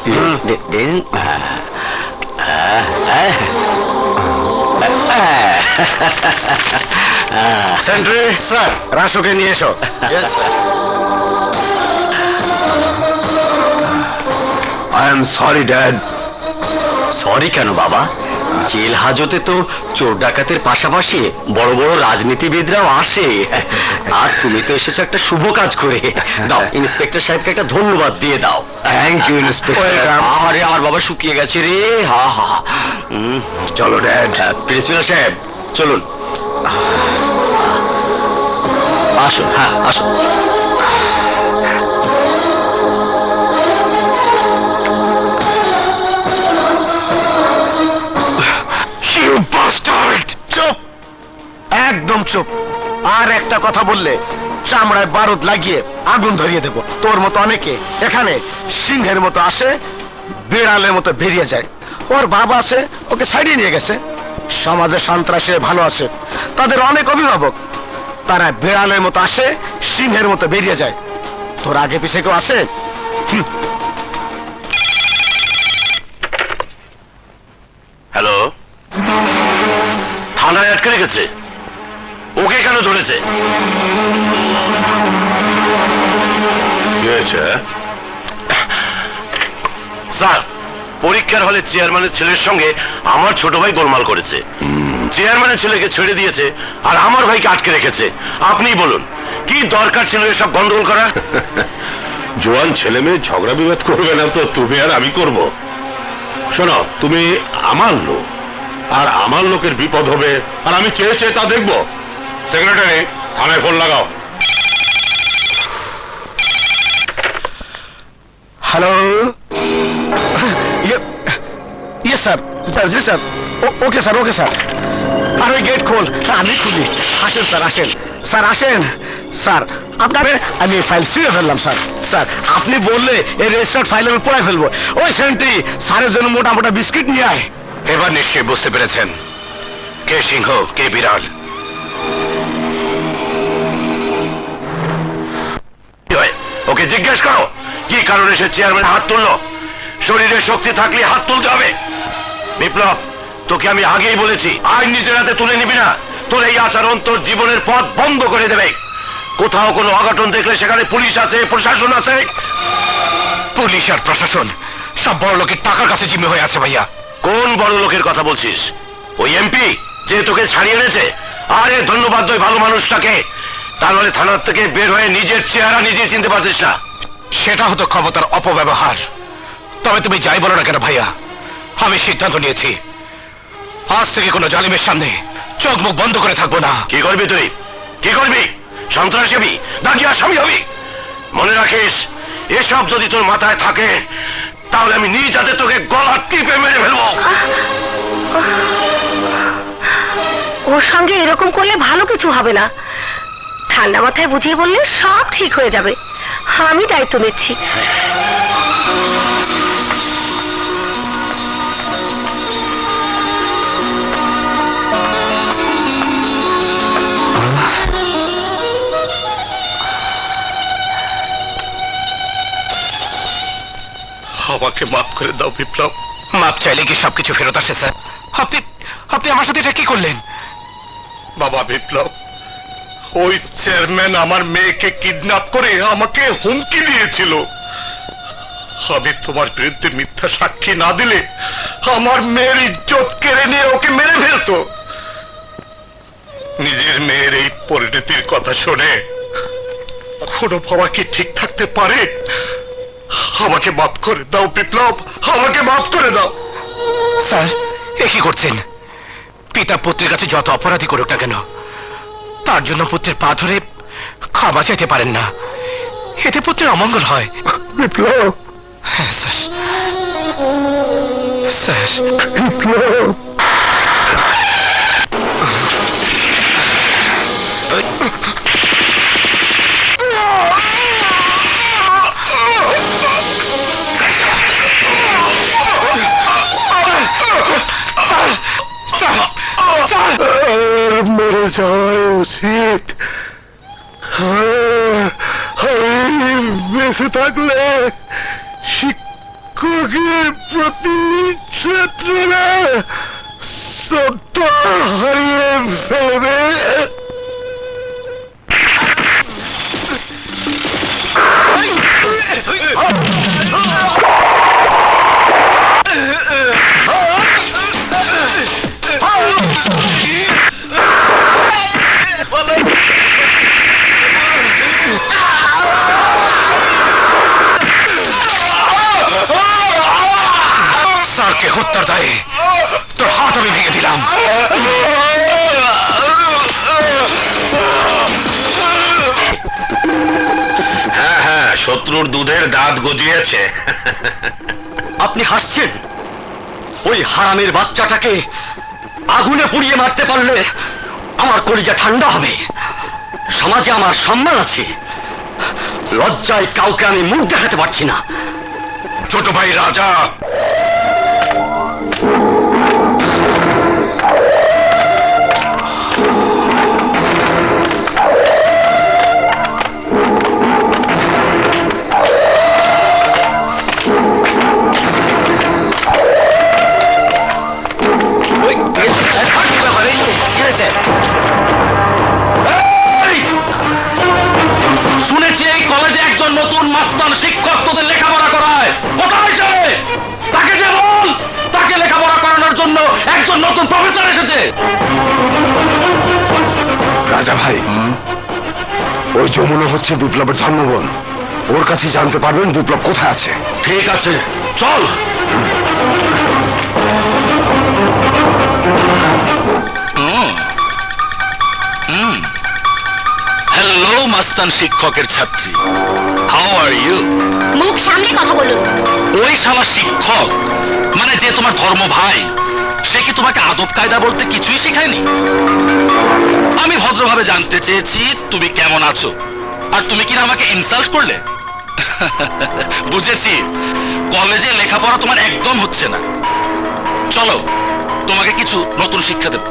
দিন। সেন্ট্রি স্যার, রাসুকে নিয়ে এসো। I am sorry dad. Sorry কেন বাবা? জেল হাজতে তো চোর ডাকাতের পাশাপাশি বড় বড় রাজনীতিবিদরাও আসে, আর তুমি তো এসেছো একটা শুভ কাজ করে। দাও ইন্সপেক্টর সাহেবকে একটা ধন্যবাদ দিয়ে দাও। Thank you inspector. আরে আমার বাবা শুকিয়ে গেছে রে। হা হা। চলো ড্যাড। প্রিন্সিপাল সাহেব চলুন, আসুন। হ্যাঁ আসুন। চুপ, একদম চুপ। আর একটা কথা বললে চামড়ায় বারুদ লাগিয়ে আগুন ধরিয়ে দেব। তোর মতো অনেকে এখানে সিংহের মতো আসে, বিড়ালের মতো বেরিয়ে যায়। ওর বাবা আছে, ওকে সাইডে নিয়ে গেছে। সমাজে সন্ত্রাসে ভালো আছে, তাদের অনেক অভিভাবক, তারা বিড়ালের মতো আসে, সিংহের মতো বেরিয়ে যায়। তোর আগে পিছে কেউ আসে? হ্যালো, থানায় আটকে রেখেছে। ওকে কেন ধরেছে? স্যার, পরীক্ষার হলে চেয়ারম্যানের ছেলের সঙ্গে আমার ছোট ভাই গোলমাল করেছে। চেয়ারম্যানের ছেলেকে ছেড়ে দিয়েছে আর আমার ভাইকে আটকে রেখেছে। আপনিই বলুন কি দরকার ছিল এসব গন্ডগোল করা? জোয়ান ছেলে মেয়ে ঝগড়া বিবাদ করবে না তো তুমি আর আমি করব? শোনো, তুমি আমার লোক, আর আমার লোকের বিপদ হবে আর আমি চেয়ে চেয়ে তা দেখবো? সেক্রেটারি, থানায় ফোন লাগাও। হ্যালো, ইয়ে স্যার, জি sir, okay sir, okay sir. আর ওই গেট খোল, আমি খুলি। আসেন স্যার, আসেন স্যার, আসেন স্যার। আপনার আমি ফাইল ছিঁড়ে ফেললাম স্যার। স্যার আপনি বললে এই রেজিস্টার্ড ফাইল আমি পড়াই ফেলবো। ওই সেন্ট্রি স্যারের জন্য মোটা মোটা বিস্কিট নিয়ে আয়। এবার নিশ্চয়ই বুঝতে পেরেছেন কে সিংহ কে বিড়াল। ওকে জিজ্ঞেস করো কি কারণে সে চেয়ারম্যান হাত তুললো। শরীরে শক্তি থাকলে হাত তুলতে হবে। বিপ্লব, তোকে আমি আগেই বলেছি আইন নিজের হাতে তুলে নিবি না। তোর এই আচরণ তোর জীবনের পথ বন্ধ করে দেবে। কোথাও কোনো অঘটন দেখলে সেখানে পুলিশ আছে, প্রশাসন আছে। পুলিশ আর প্রশাসন সব বড় লোকের টাকার কাছে জিম্মি হয়ে আছে ভাইয়া। কোন বড় লোকের কথা বলছিস? ওই এমপি যে তোকে ছাড়িয়ে এনেছে? আরে ধন্যবাদ ওই ভালো মানুষটাকে। তাহলে থানার থেকে বের হয়ে নিজের চেহারা নিজেই চিনতে পারতিস না। সেটা হতো ক্ষমতার অপব্যবহার। তবে তুমি যাই বলো না কেন ভাইয়া, আমি সিদ্ধান্ত নিয়েছি আজ থেকে কোনো জালিমের সামনে চোখ মুখ বন্ধ করে থাকবো না। কি করবি তুই? কি করবি? সন্ত্রাসী, দাগিয়া স্বামী হবি? মনে রাখিস, এসব যদি তোর মাথায় থাকে তাহলে আমি নিজ হাতে তোকে গলা টিপে মেরে ফেলবো। ওর সঙ্গে এরকম করলে ভালো কিছু হবে না। ঠান্ডা মাথায় বুঝিয়ে বললে সব ঠিক হয়ে যাবে। আমি দায়িত্ব নিচ্ছি। আমাকে মাফ করে দাও বিপ্লব। মাপ চাইলে কি সবকিছু ফেরত আসে স্যার? আপনি আমার সাথে এটা কি করলেন? বাবা বিপ্লব, ওই চেয়ারম্যান আমার মেয়েকে কিডন্যাপ করে আমাকে হুমকি দিয়েছিল। আমি তোমার বিরুদ্ধে মিথ্যা সাক্ষী না দিলে আমার মেয়ের ইজ্জত কেড়ে নিয়ে ওকে মেরে ফেলতো। নিজের মেয়ের এই পরিণতির কথা শুনে কোনো বাবা কি ঠিক থাকতে পারে? আমাকে মাফ করে দাও বিপ্লব, আমাকে মাফ করে দাও। স্যার এ কি করছেন? পিতা পুত্রের কাছে যত অপরাধী করুক না কেন, তার জন্য পুত্রের পা ধরে ক্ষমা চাইতে পারেন না। এতে পুত্রের অমঙ্গল হয়। বিপ্লব। হ্যাঁ স্যার, স্যার বিপ্লব। মরে যাওয়া উচিত। আমি বেঁচে থাকলে শিক্ষকের প্রতি ছাত্ররা শ্রদ্ধা হারিয়ে ফেলবে। স্যারকে হত্যার দায়ে তোর হাত আমি ভেঙে দিলাম। হ্যাঁ হ্যাঁ, শত্রুর দুধের দাঁত গজিয়েছে। আপনি হাসছেন? ওই হারামের বাচ্চাটাকে আগুনে পুড়িয়ে মারতে পারলে আমার কলিজা ঠান্ডা হবে। সমাজে আমার সম্মান আছে, লজ্জায় কাউকে আমি মুখ দেখাতে পারছি না। ছোট ভাই রাজা, শুনেছি এই কলেজে একজন নতুন মাস্টার শিক্ষক তোদের লেখাপড়া করায়। কোথায় সে? তাকে যে বল, তাকে লেখাপড়া করানোর জন্য একজন নতুন প্রফেসর এসেছে। রাজা ভাই, ওই যমুনা হচ্ছে বিপ্লবের ধর্মবোন। ওর কাছে জানতে পারবেন বিপ্লব কোথায় আছে। ঠিক আছে, চল। পাকিস্তান শিক্ষকের ছাত্রী। How are you? মুখ সামনে কথা বলুন। ওই শালা শিক্ষক মানে যে তোমার ধর্ম ভাই, সে কি তোমাকে আদব কায়দা বলতে কিছুই শেখায়নি? আমি ভদ্রভাবে জানতে চেয়েছি তুমি কেমন আছো, আর তুমি কিনা আমাকে ইনসাল্ট করলে। বুঝেছি, কলেজে লেখাপড়া তোমার একদম হচ্ছে না। চলো তোমাকে কিছু নতুন শিক্ষা দেব।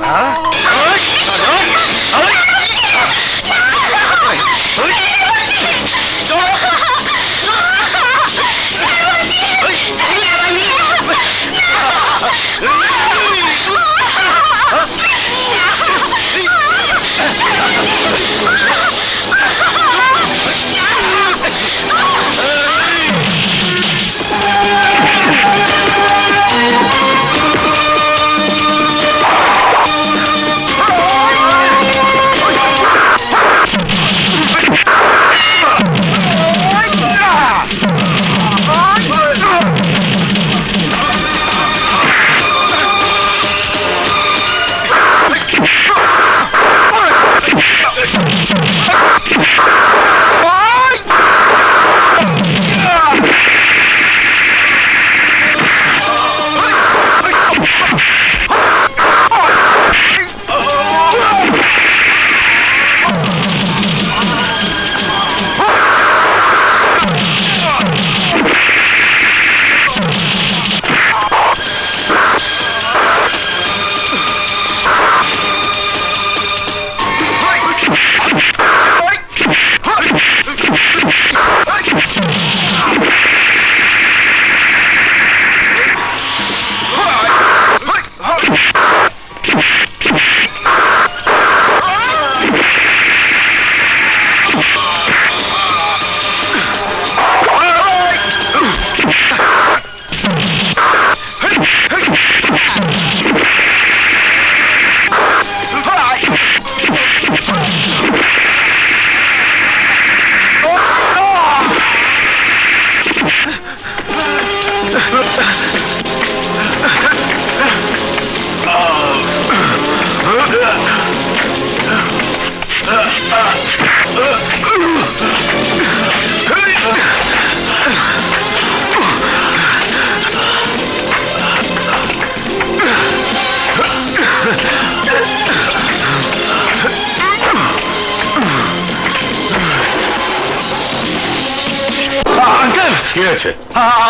কি হয়েছে?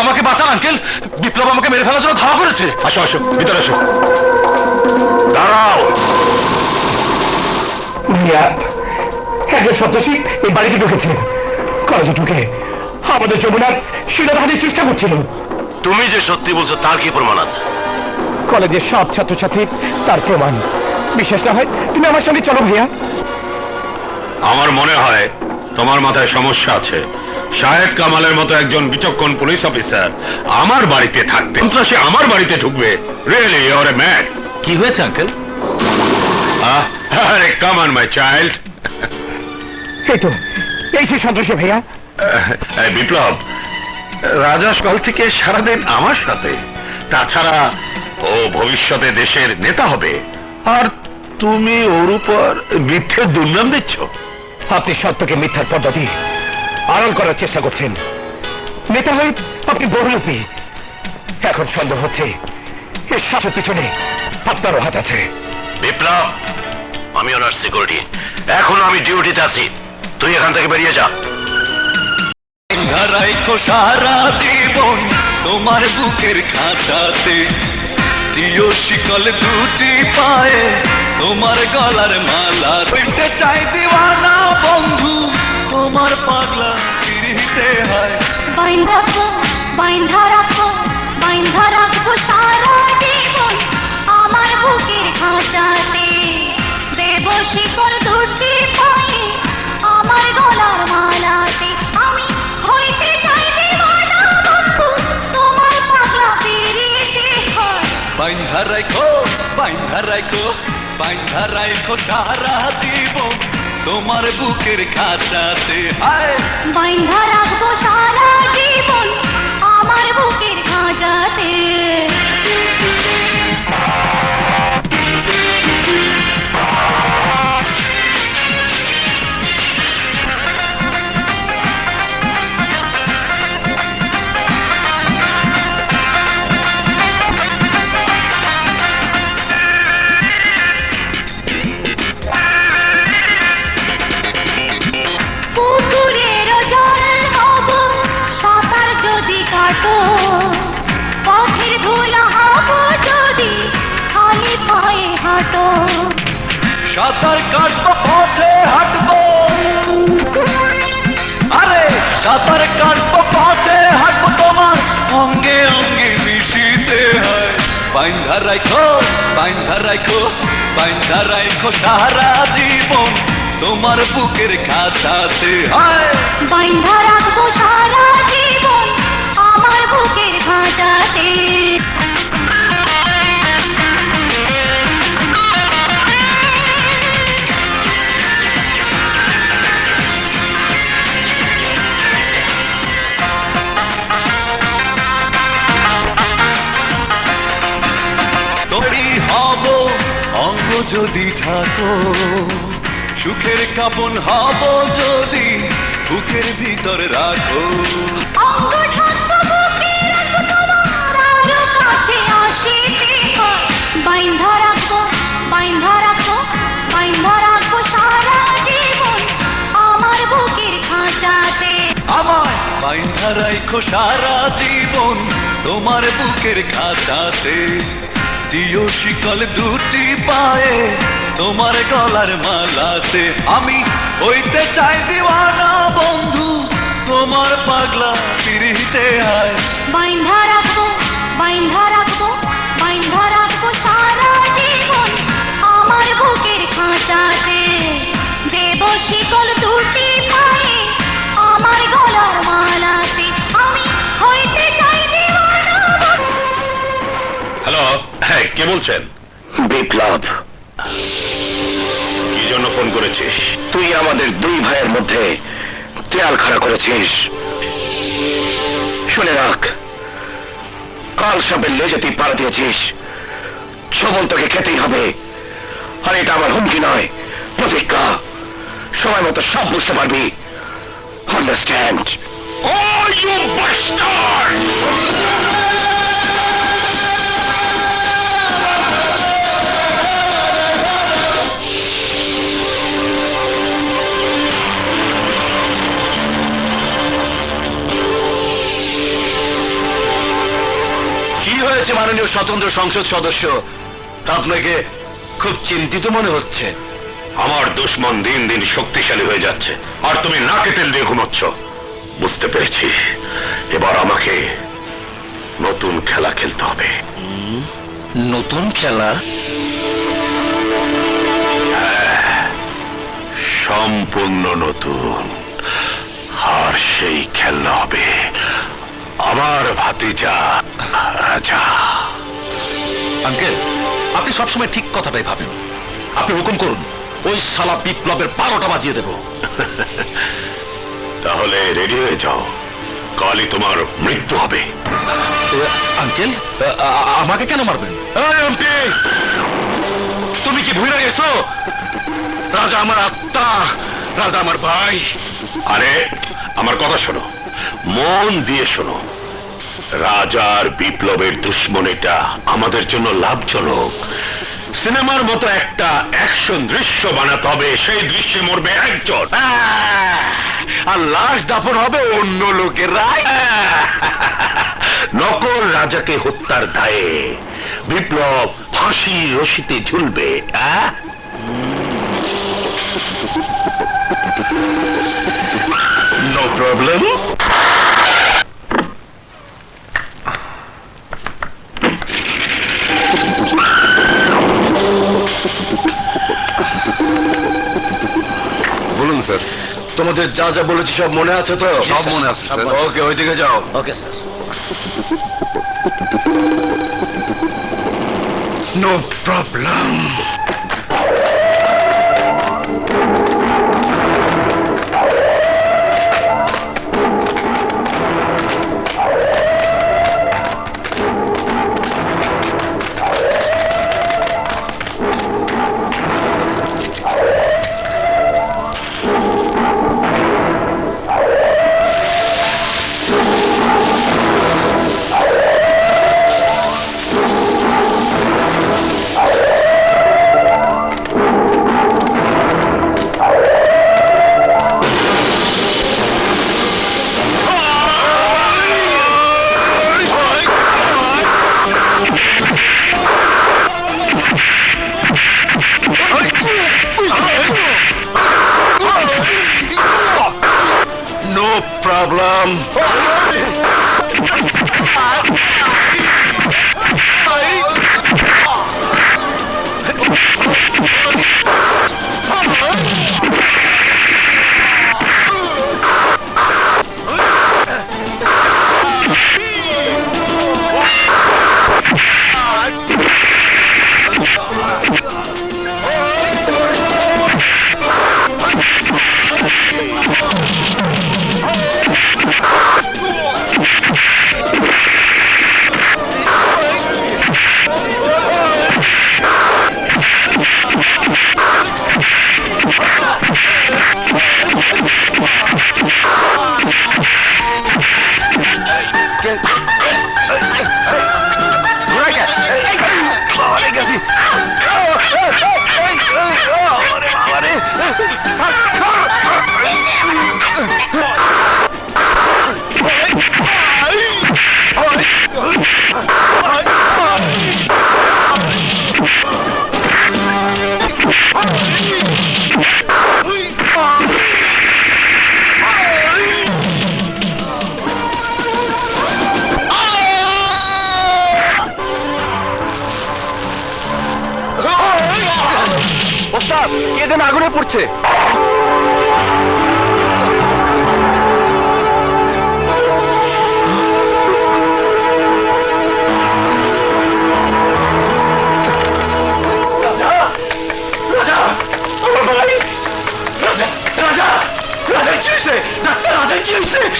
আমাকে বাঁচান আঙ্কেল, বিপ্লব আমাকে মেরে ফেলার জন্য ধাওয়া করেছে। আসো আসো, ভিতরে আসো। দাঁড়াও। একজন সন্ত্রাসী এই বাড়িতে ঢুকেছে, কলেজে ঢুকে আমাদের যমুনার শিলাধানের চেষ্টা করছিল। তুমি যে সত্যি বলছো তার কি প্রমাণ আছে? কলেজের সব ছাত্রছাত্রী তার প্রমাণ। বিশ্বাস না হয় তুমি আমার সঙ্গে চলো ভাইয়া। আমার মনে হয় তোমার মাথায় সমস্যা আছে। শাহেদ কামালের মতো একজন বিচক্ষণ পুলিশ অফিসার আমার বাড়িতে থাকতে সন্ত্রাসী আমার বাড়িতে ঢুকবে? Really you are a mad. কি হয়েছে আঙ্কেল? আরে কাম অন মাই চাইল্ড। এই তো এই সেই সন্ত্রাসী ভাইয়া। বিপ্লব, রাজা সকাল থেকে সারাদিন আমার সাথে। তাছাড়া ও ভবিষ্যতে দেশের নেতা হবে, আর তুমি ওর উপর মিথ্যে দুর্নাম দিচ্ছ। আপনি সত্যকে মিথ্যার পদ্ধতি আড়াল করার চেষ্টা করছেন। নেতা হয়ে আপনি বহুরূপী। এখন সন্দেহ হচ্ছে এর শাসের পিছনে আপনারও হাত আছে। বিপ্লব, আমি ওনার সিকিউরিটি, এখন আমি ডিউটিতে আছি, তুই এখান থেকে বেরিয়ে যা। রাখো সারা জীবন তোমার বুকের খাঁচাতে, দিও শিকল দুটি পায়ে তোমার গলার মালা, পেতে চাই দিওয়ানা বন্ধু তোমার পাগলা ফিরিতে হয়। বাইন্ধা রাখবো, বাইন্ধা রাখবো, বাইন্ধা রাখবো সারা জীবন আমার বুকের খাঁচাতে, দেব শিকল দুটি পায়ে আমার গলার মালাতে। আমি হইতে চাই দিওয়ানা বন্ধু তোমার পাগলা ফিরিতে হয়। বাইন্ধা রাখো, বাইন্ধা রাখো, বাইন্ধা রাখো সারা জীবন তোমার বুকের খাঁচাতে। হায় বাইন্ধা রাখবো সারা জীবন আমার বুকের খাঁচাতে। সাঁতার কাটবো পথে হাঁটবো, আরে সাঁতার কাটবো পথে হাঁটবো, তোমার অঙ্গে অঙ্গে মিশিতে হয়। বাইন্ধা রাখো, বাইন্ধা রাখো, বাইন্ধা রাখো সারা জীবন তোমার বুকের খাঁচাতে হয়। বাইন্ধা রাখবো সারা জীবন আমার বুকের খাঁচাতে। তৈরি হব অঙ্গ যদি থাকো, সুখের কাপন হব যদি বুকের ভিতর রাখো। অঙ্গ ঢাকবো বুকে রাখবো তোমার আরো কাছে আসিতে হয়। বাইন্ধা রাখবো, বাইন্ধা রাখবো, বাইন্ধা রাখবো সারা জীবন আমার বুকের খাঁচাতে। আমায় বাইন্ধা রাখো সারা জীবন তোমার বুকের খাঁচাতে। দিও শিকল দুটি পায়ে তোমার গলার মালাতে। আমি হইতে চাই দিওয়ানা বন্ধু তোমার পাগলা পিরিতে আয়। বাইন্ধা রাখবো, বাইন্ধা রাখবো, বাইন্ধা রাখবো সারা জীবন আমার বুকের খাঁচাতে। দেব শিকল দুটি পায়ে আমার গলার মালাতে। আমি হইতে চাই দিওয়ানা বন্ধু। হ্যালো, হ্যাঁ কে বলছেন? বিপ্লব। কি জন্য ফোন করেছিস? তুই আমাদের দুই ভাইয়ের মধ্যে দেয়াল খাড়া করেছিস। শুনে রাখ, কাল সাপের লেজে তুই পাড়া দিয়েছিস, সবল তোকে খেতেই হবে। আর এটা আমার হুমকি নয়, প্রতিজ্ঞা। সময় মতো সব বুঝতে পারবি। আন্ডারস্ট্যান্ড? Oh, you bastard! কি হয়েছে মাননীয় স্বতন্ত্র সংসদ সদস্য? আপনাকে খুব চিন্তিত মনে হচ্ছে। আমার দুশ্মন দিন দিন শক্তিশালী হয়ে যাচ্ছে, আর তুমি নাকে তেল দিয়ে ঘুমাচ্ছ। বুঝতে পেরেছি, এবার আমাকে নতুন খেলা খেলতে হবে। নতুন খেলা? সম্পূর্ণ নতুন। আর সেই খেলা হবে আমার ভাতিজা রাজা। আঙ্কেল, আপনি সবসময় ঠিক কথাটাই ভাবেন। আপনি হুকুম করুন, ওই শালা বিপ্লবের 12টা বাজিয়ে দেব। তাহলে রেডি হয়ে যাও, কালই তোমার মৃত্যু হবে। আঙ্কেল, আমাকে কেন মারবেন? এমপি, তুমি কি ভুলে গেছো? রাজা আমার আত্মা, রাজা আমার ভাই। আরে আমার কথা শোনো, মন দিয়ে শোনো। রাজার বিপ্লবের দুশ্মনীটা আমাদের জন্য লাভজনক। সিনেমার মতো একটা অ্যাকশন দৃশ্য বানাতে হবে, সেই দৃশ্যে মরবে একজন, আর লাশ দাফন হবে অন্য লোকেরাই। নকল রাজাকে হত্যার দায়ে বিপ্লব ফাঁসির রশিতে ঝুলবে। No problem. বলুন স্যার। তোমাদের যা যা বলেছি সব মনে আছে তো? সব মনে আছে, স্যার। ওকে, ওইদিকে যাও। Okay sir. No problem. Biplab. ওস্তাদ, কে যেন আগুনে পড়ছে।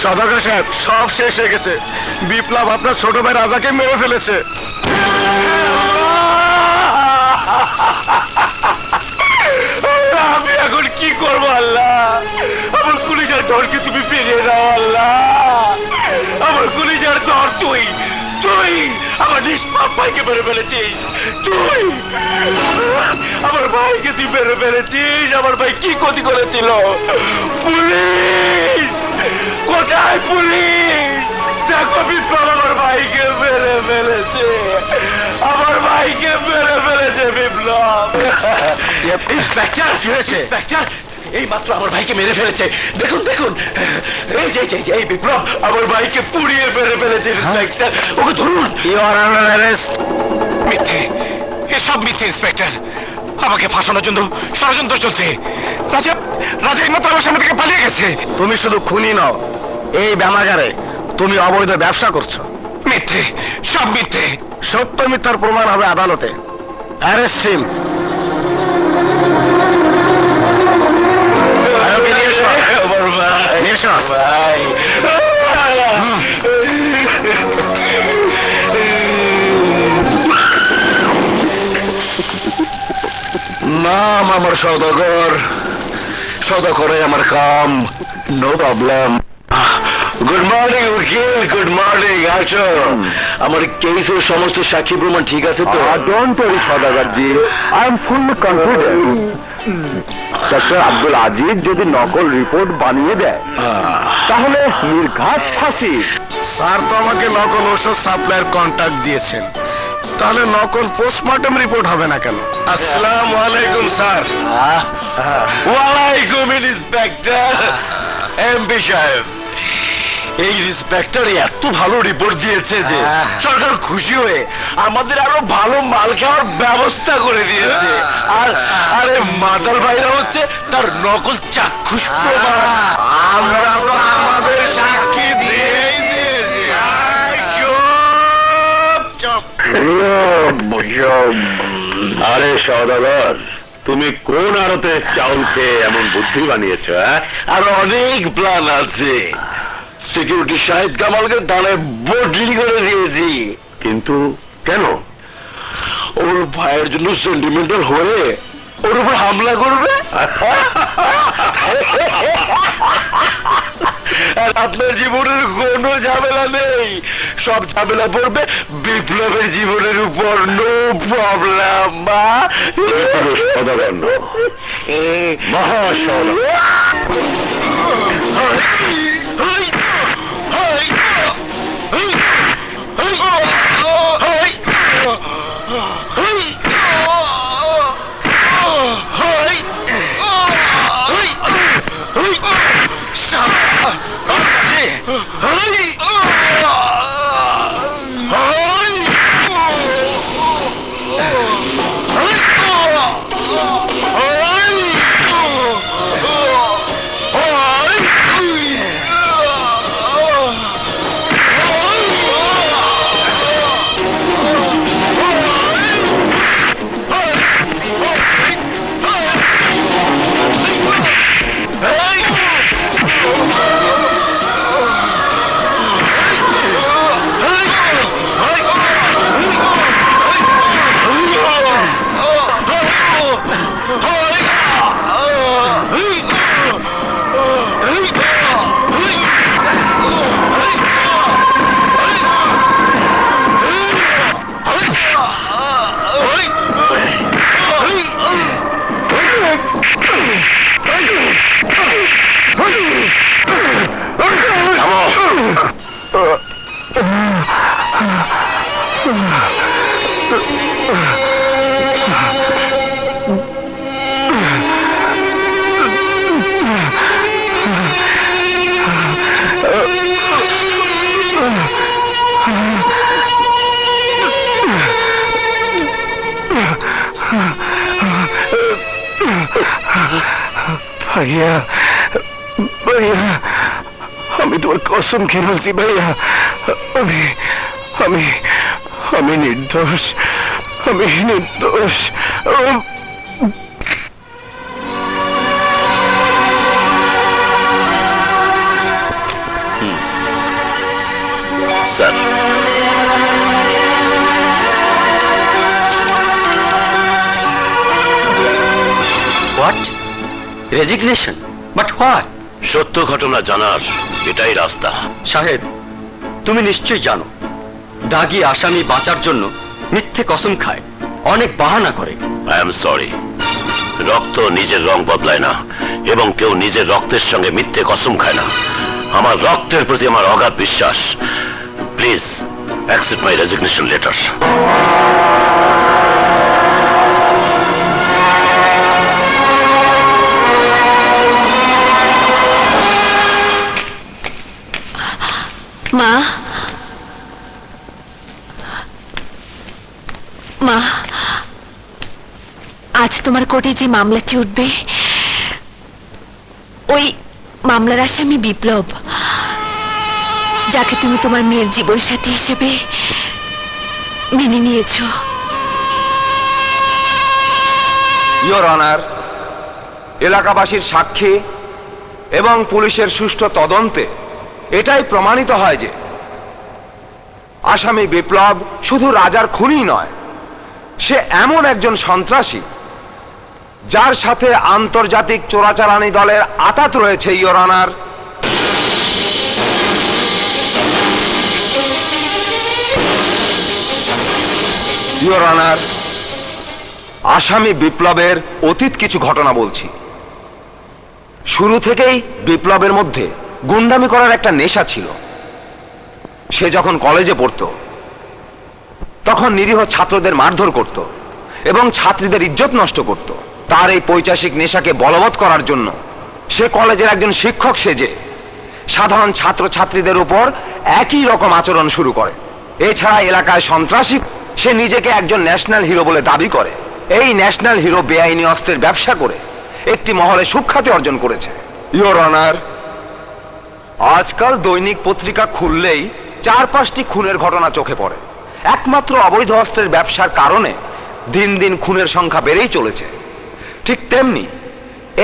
সদাগর সাহেব, সব শেষ হয়ে গেছে। বিপ্লব আপনার ছোট ভাই রাজাকে মেরে ফেলেছে। আমি এখন কি করবো আল্লাহ? আমার কুলিজার দরকে তুমি ফিরিয়ে দাও আল্লাহ। আমার কুলিজার দর তুই তুই আমার নিষ্পাপ ভাইকে মেরে ফেলেছিস। তুই আমার ভাইকে তুই মেরে ফেলেছিস। আমার ভাই কি ক্ষতি করেছিল? পুলিশ কোথায়? পুলিশ দেখো, বিপ্লব আমার ভাইকে মেরে ফেলেছে। আমার ভাইকে মেরে ফেলেছে বিপ্লব। ইন্সপেক্টর কি হয়েছে? ইন্সপেক্টর এই মাত্র আমার ভাইকে মেরে ফেলেছে। দেখুন দেখুন, এই যে এই বিপ্লব আমার ভাইকে পুড়িয়ে মেরে ফেলেছে। ইন্সপেক্টর ওকে ধরুন। You are under arrest. মিথ্যে, এসব মিথ্যে ইন্সপেক্টর। আমাকে ফাঁসানোর জন্য ষড়যন্ত্র চলছে। রাজা এইমাত্র আমার সামনে থেকে পালিয়ে গেছে। তুমি শুধু খুনি নও, এই ব্যামাগারে তুমি অবৈধ ব্যবসা করছো। মিথ্যে, সব মিথ্যে। সত্য মিথ্যার প্রমাণ হবে আদালতে। Arrest him. ভাই নাম আমার সদাগর। সদাগরে আমার কাম। No problem. গুড মর্নিং উকিল, গুড মর্নিং। আছো? আমার কেসের সমস্ত সাক্ষী প্রমাণ ঠিক আছে তো? ডোন্ট ওয়ারি সদাগরজি, I am full confident. Doctor Abdul Aziz যদি নকল রিপোর্ট বানিয়ে দেয় তাহলে নির্ঘাত ফাঁসি। স্যার তো আমাকে নকল ওষুধ সাপ্লাইয়ের কন্ট্যাক্ট দিয়েছেন, তাহলে নকল পোস্টমর্টম রিপোর্ট হবে না কেন? আসসালামু আলাইকুম স্যার। ওয়ালাইকুম ইন্সপেক্টর। এমপি সাহেব, এই ইন্সপেক্টর এত ভালো রিপোর্ট দিয়েছে যে সরকার খুশি হয়ে আমাদের আরো ভালো মাল খাওয়ার ব্যবস্থা করে দিয়েছে। আর আরে মাতাল ভাইরা হচ্ছে তার নকল চাক্ষুষ প্রমাণ। আমরা তো আমাদের সাক্ষী দিয়েই দিয়েছি। আরে সওদাগর, তুমি কোন আড়তে চাউল খেয়ে এমন বুদ্ধি বানিয়েছ? আর অনেক প্ল্যান আছে। সিকিউরিটি শাহিদ কামালকে দানে বদলি করে দিয়েছি। কিন্তু কেন? ওর ভাইয়ের জন্য সেন্টিমেন্টাল হয়ে ওর উপর হামলা করবে। আর আপনার জীবনের কোনো ঝামেলা নেই, সব ঝামেলা পড়বে বিপ্লবের জীবনের উপর। No problem. মা সদাগর মহাসদাগর। ভাইয়া ভাইয়া আমি তোমার কসম খেয়ে বলছি ভাইয়া আমি আমি আমি নির্দোষ আমি নির্দোষ sir what resignation but what? সত্য ঘটনা জানার এটাই রাস্তা। সাহেব, তুমি নিশ্চয়ই জানো দাগী আসামি বাঁচার জন্য মিথ্যে কসম খায়, অনেক বাহানা করে। আই এম সরি, রক্ত নিজের রং বদলায় না এবং কেউ নিজের রক্তের সঙ্গে মিথ্যে কসম খায় না। আমার রক্তের প্রতি আমার অগাধ বিশ্বাস। Please accept my resignation letter. মা, মা, আজ তোমার কোর্টে যে মামলাটি উঠবে, ওই মামলার আসামি বিপ্লব, যাকে তুমি তোমার মেয়ের জীবনসাথী হিসেবে মেনে নিয়েছো। ইয়োর অনার, এলাকাবাসীর সাক্ষী এবং পুলিশের সুষ্ঠু তদন্তে এটাই প্রমাণিত হয় যে আসামি বিপ্লব শুধু রাজার খুনি নয়, সে এমন একজন সন্ত্রাসী যার সাথে আন্তর্জাতিক চোরাচালানি দলের আঁতাত রয়েছে। ইয়োর অনার, ইয়োর অনার, আসামি বিপ্লবের অতীত কিছু ঘটনা বলছি। শুরু থেকেই বিপ্লবের মধ্যে গুন্ডামি করার একটা নেশা ছিল। সে যখন কলেজে পড়তো তখন নিরীহ ছাত্রদের মারধর করত এবং ছাত্রীদের ইজ্জত নষ্ট করত। তার এই পৈশাচিক নেশাকে বলবৎ করার জন্য সে কলেজের একজন শিক্ষক সেজে সাধারণ ছাত্রছাত্রীদের উপর একই রকম আচরণ শুরু করে। এছাড়া এলাকায় সন্ত্রাসী সে নিজেকে একজন ন্যাশনাল হিরো বলে দাবি করে। এই ন্যাশনাল হিরো বেআইনি অস্ত্রের ব্যবসা করে একটি মহলে সুখ্যাতি অর্জন করেছে। ইয়োর অনার, আজকাল দৈনিক পত্রিকা খুললেই 4-5টি খুনের ঘটনা চোখে পড়ে। একমাত্র অবৈধ অস্ত্রের ব্যবসার কারণে দিন দিন খুনের সংখ্যা বেড়েই চলেছে। ঠিক তেমনি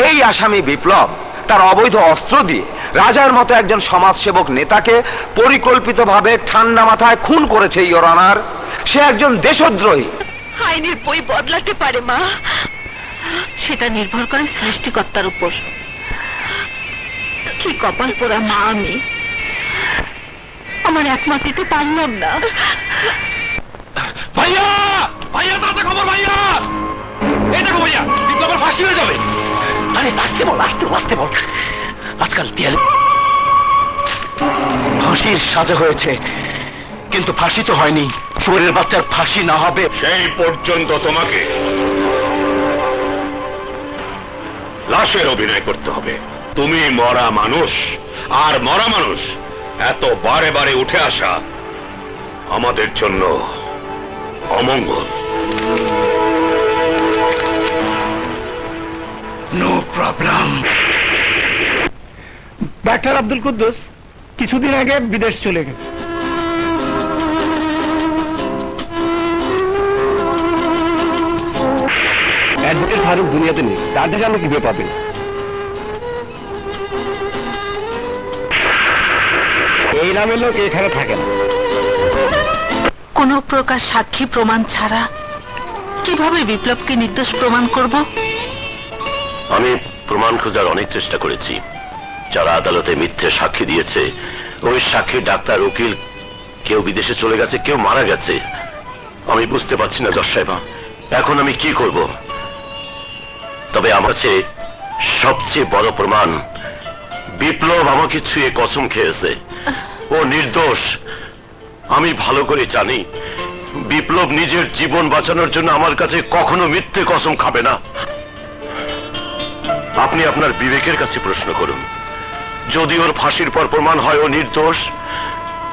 এই আসামি বিপ্লব তার অবৈধ অস্ত্র দিয়ে রাজার মতো একজন সমাজসেবক নেতাকে পরিকল্পিতভাবে ঠান্ডা মাথায় খুন করেছে। ইয়োর অনার, সে একজন দেশদ্রোহী। আইনের বই বদলাতে পারে মা, সেটা নির্ভর করে সৃষ্টিকর্তার উপর। কি কপাল পোড়া মা আমি, আমার একমত দিতে পারলাম না। ভাইয়া, ভাইয়া তাতে খবর ভাইয়া, এই দেখো ভাইয়া, বিপ্লবের ফাঁসি হয়ে যাবে। আরে আসতে বল, আসতে বল। আজকাল দেয়ালে ফাঁসির সাজা হয়েছে, কিন্তু ফাঁসি তো হয়নি। শুয়োরের বাচ্চার ফাঁসি না হবে সেই পর্যন্ত তোমাকে লাশের অভিনয় করতে হবে। তুমি মরা মানুষ, আর মরা মানুষ এত বারে বারে উঠে আসা আমাদের জন্য অমঙ্গল। No problem. Doctor Abdul Kuddus কিছুদিন আগে বিদেশ চলে গেছে। অ্যাডভোকেট ফারুক দুনিয়াতে নেই, তাদের জানো কিভাবে পাবেন? এই নামের লোক এখানে থাকে না। কোনো প্রকার সাক্ষী প্রমাণ ছাড়া কিভাবে বিপ্লবকে নির্দোষ প্রমাণ করব? আমি প্রমাণ খোঁজার অনেক চেষ্টা করেছি। যারা আদালতে মিথ্যে সাক্ষী দিয়েছে, ওই সাক্ষী ডাক্তার, উকিল, কেউ বিদেশে চলে গেছে, কেউ মারা গেছে। আমি বুঝতে পারছি না জজ সাহেবা, এখন আমি কি করব? তবে আমার কাছে সবচেয়ে বড় প্রমাণ, বিপ্লব আমাকে ছুঁয়ে কসম খেয়েছে ও নির্দোষ। আমি ভালো করে জানি বিপ্লব নিজের জীবন বাঁচানোর জন্য আমার কাছে কখনো মিথ্যে কসম খাবে না। আপনি আপনার বিবেকের কাছে প্রশ্ন করুন, যদি ওর ফাঁসির পর প্রমাণ হয় ও নির্দোষ,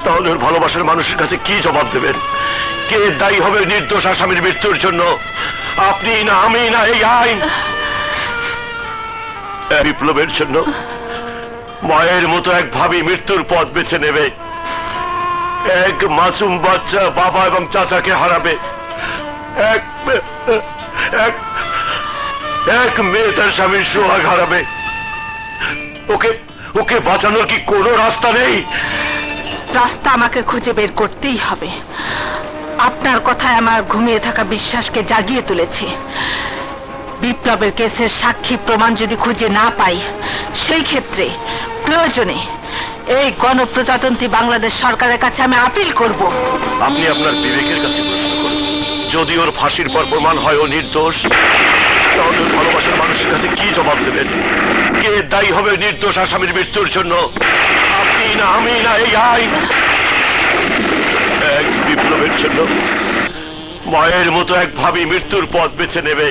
তাহলে ওর ভালোবাসার মানুষের কাছে কি জবাব দেবেন? কে দায়ী হবে নির্দোষ আসামির মৃত্যুর জন্য? আপনি না আমি না এই আইন? বিপ্লবের জন্য মায়ের মতো এক ভাবি মৃত্যুর পথ বেছে নেবে, এক মাসুম বাচ্চা বাবা এবং চাচাকে হারাবে, এক মেয়ে তার স্বামীর সোহাগ হারাবে। ওকে ওকে বাঁচানোর কি কোনো রাস্তা নেই? রাস্তা আমাকে খুঁজে বের করতেই হবে। আপনার কথায় আমার ঘুমিয়ে থাকা বিশ্বাসকে জাগিয়ে তুলেছে। বিপ্লবের কেসের সাক্ষী প্রমাণ যদি খুঁজে না পাই, সেই ক্ষেত্রে প্রয়োজনে এই গণপ্রজাতন্ত্রী বাংলাদেশ সরকারের কাছে আমি আপিল করব। আপনি আপনার বিবেকের কাছে প্রশ্ন করুন, যদি ওর ফাঁসির পর প্রমাণ হয় ও নির্দোষ, তাহলে ওর ভালোবাসার মানুষের কাছে কি জবাব দেবেন? কে দায়ী হবে নির্দোষ আসামির মৃত্যুর জন্য? আপনি না আমি না এই আইন? এক বিপ্লবের জন্য মায়ের মতো এক ভাবি মৃত্যুর পথ বেছে নেবে,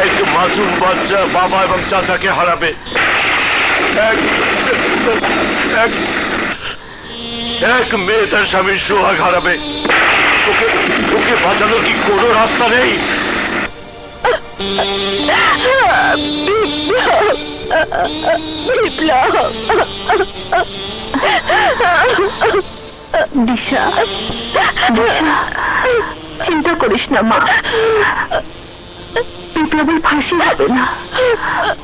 এক মাসুম বাচ্চা বাবা এবং চাচাকে হারাবে, এক মেয়ে তার স্বামীর সোহাগ হারাবে। ওকে ওকে বাঁচানোর কি কোনো রাস্তা নেই? দিশা, দিশা, চিন্তা করিস না মা, বিপ্লবের ফাঁসি হবে না,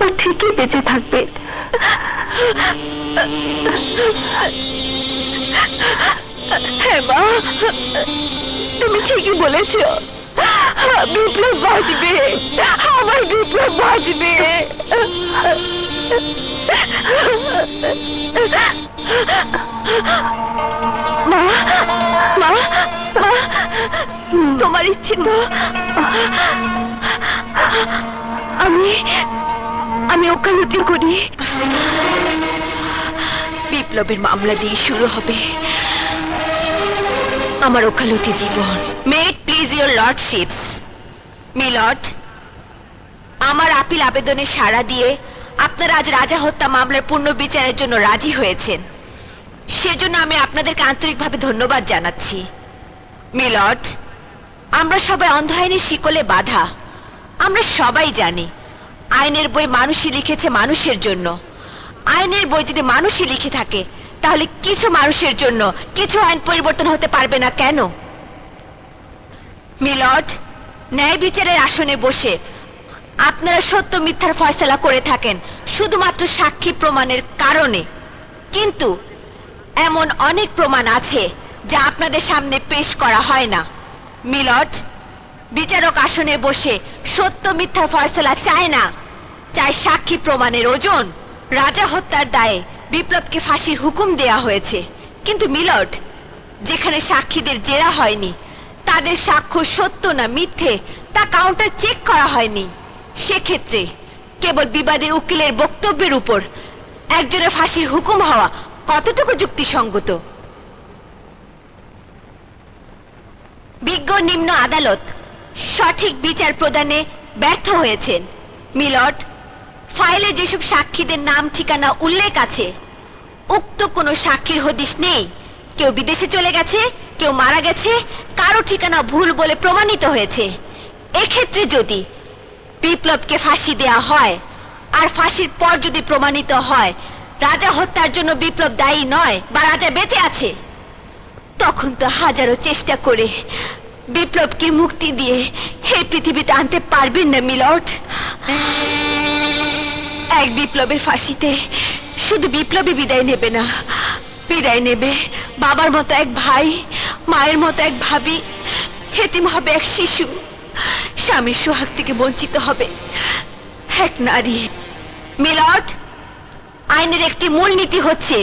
ও ঠিকই বেঁচে থাকবে। হ্যাঁ মা, তুমি ঠিকই বলেছ, বিপ্লব বাঁচবে, আমার বিপ্লব বাঁচবে। মা, মা, মা, তোমার ইচ্ছে তো আমি ওকালতি করি। বিপ্লবের মামলা দিয়ে শুরু হবে আমার ওকালতি জীবন। মেট প্লিজ ইউর লর্ডশিপস। মিলর্ড, আমার আপিল আবেদনে সাড়া দিয়ে আপনারা আজ রাজা হত্যা মামলার পূর্ণ বিচারের জন্য রাজি হয়েছেন, সেজন্য আমি আপনাদেরকে আন্তরিকভাবে ধন্যবাদ জানাচ্ছি। মিলর্ড, আমরা সবাই অন্ধ আইনের শিকলে বাঁধা। আমরা সবাই জানি আইনের বই মানুষই লিখেছে মানুষের জন্য। আইনের বই যদি মানুষই লিখে থাকে, তাহলে কিছু মানুষের জন্য কিছু আইন পরিবর্তন হতে পারবে না কেন? মিলর্ড, ন্যায় বিচারের আসনে বসে আপনারা সত্য মিথ্যার ফয়সালা করে থাকেন শুধুমাত্র সাক্ষী প্রমাণের কারণে, কিন্তু এমন অনেক প্রমাণ আছে যা আপনাদের সামনে পেশ করা হয় না। মিলর্ড, বিচারক আসনে বসে সত্য মিথ্যার ফয়সালা চায় না, চায় সাক্ষী প্রমাণের ওজন। রাজা হত্যার দায়ে বিপ্লবকে ফাঁসির হুকুম দেয়া হয়েছে, কিন্তু মিলর্ড, যেখানে সাক্ষীদের জেরা হয়নি, তাদের সাক্ষ্য সত্য না মিথ্যে তা কাউন্টার চেক করা হয়নি, সেক্ষেত্রে কেবল বিবাদীর উকিলের বক্তব্যের উপর একজনের ফাঁসির হুকুম হওয়া কতটুকু যুক্তিসঙ্গত? বিজ্ঞ নিম্ন আদালত সঠিক বিচার প্রদানে ব্যর্থ হয়েছেন। মিলর্ড, ফাইলে যেসব সাক্ষীদের নাম ঠিকানা উল্লেখ আছে, উক্ত কোনো সাক্ষীর হদিশ নেই। কেউ বিদেশে চলে গেছে, কেউ মারা গেছে, কারো ঠিকানা ভুল বলে প্রমাণিত হয়েছে। এক্ষেত্রে যদি বিপ্লবকে ফাঁসি দেয়া হয় আর ফাঁসির পর যদি প্রমাণিত হয় রাজা হত্যার জন্য বিপ্লব দায়ী নয় বা রাজা বেঁচে আছে, তখন তো হাজারো চেষ্টা করে বিপ্লবকে মুক্তি দিয়ে এই পৃথিবীতে আনতে পারবেন না মিলর্ড। এক বিপ্লবের ফাঁসিতে শুধু বিপ্লবী বিদায় নেবে না, বিদায় নেবে বাবার মতো এক ভাই, মায়ের মতো এক ভাবি, এতিম হবে এক শিশু, স্বামীর সোহাগ থেকে বঞ্চিত হবে এক নারী। মিলর্ড, আইনের একটি মূলনীতি হচ্ছে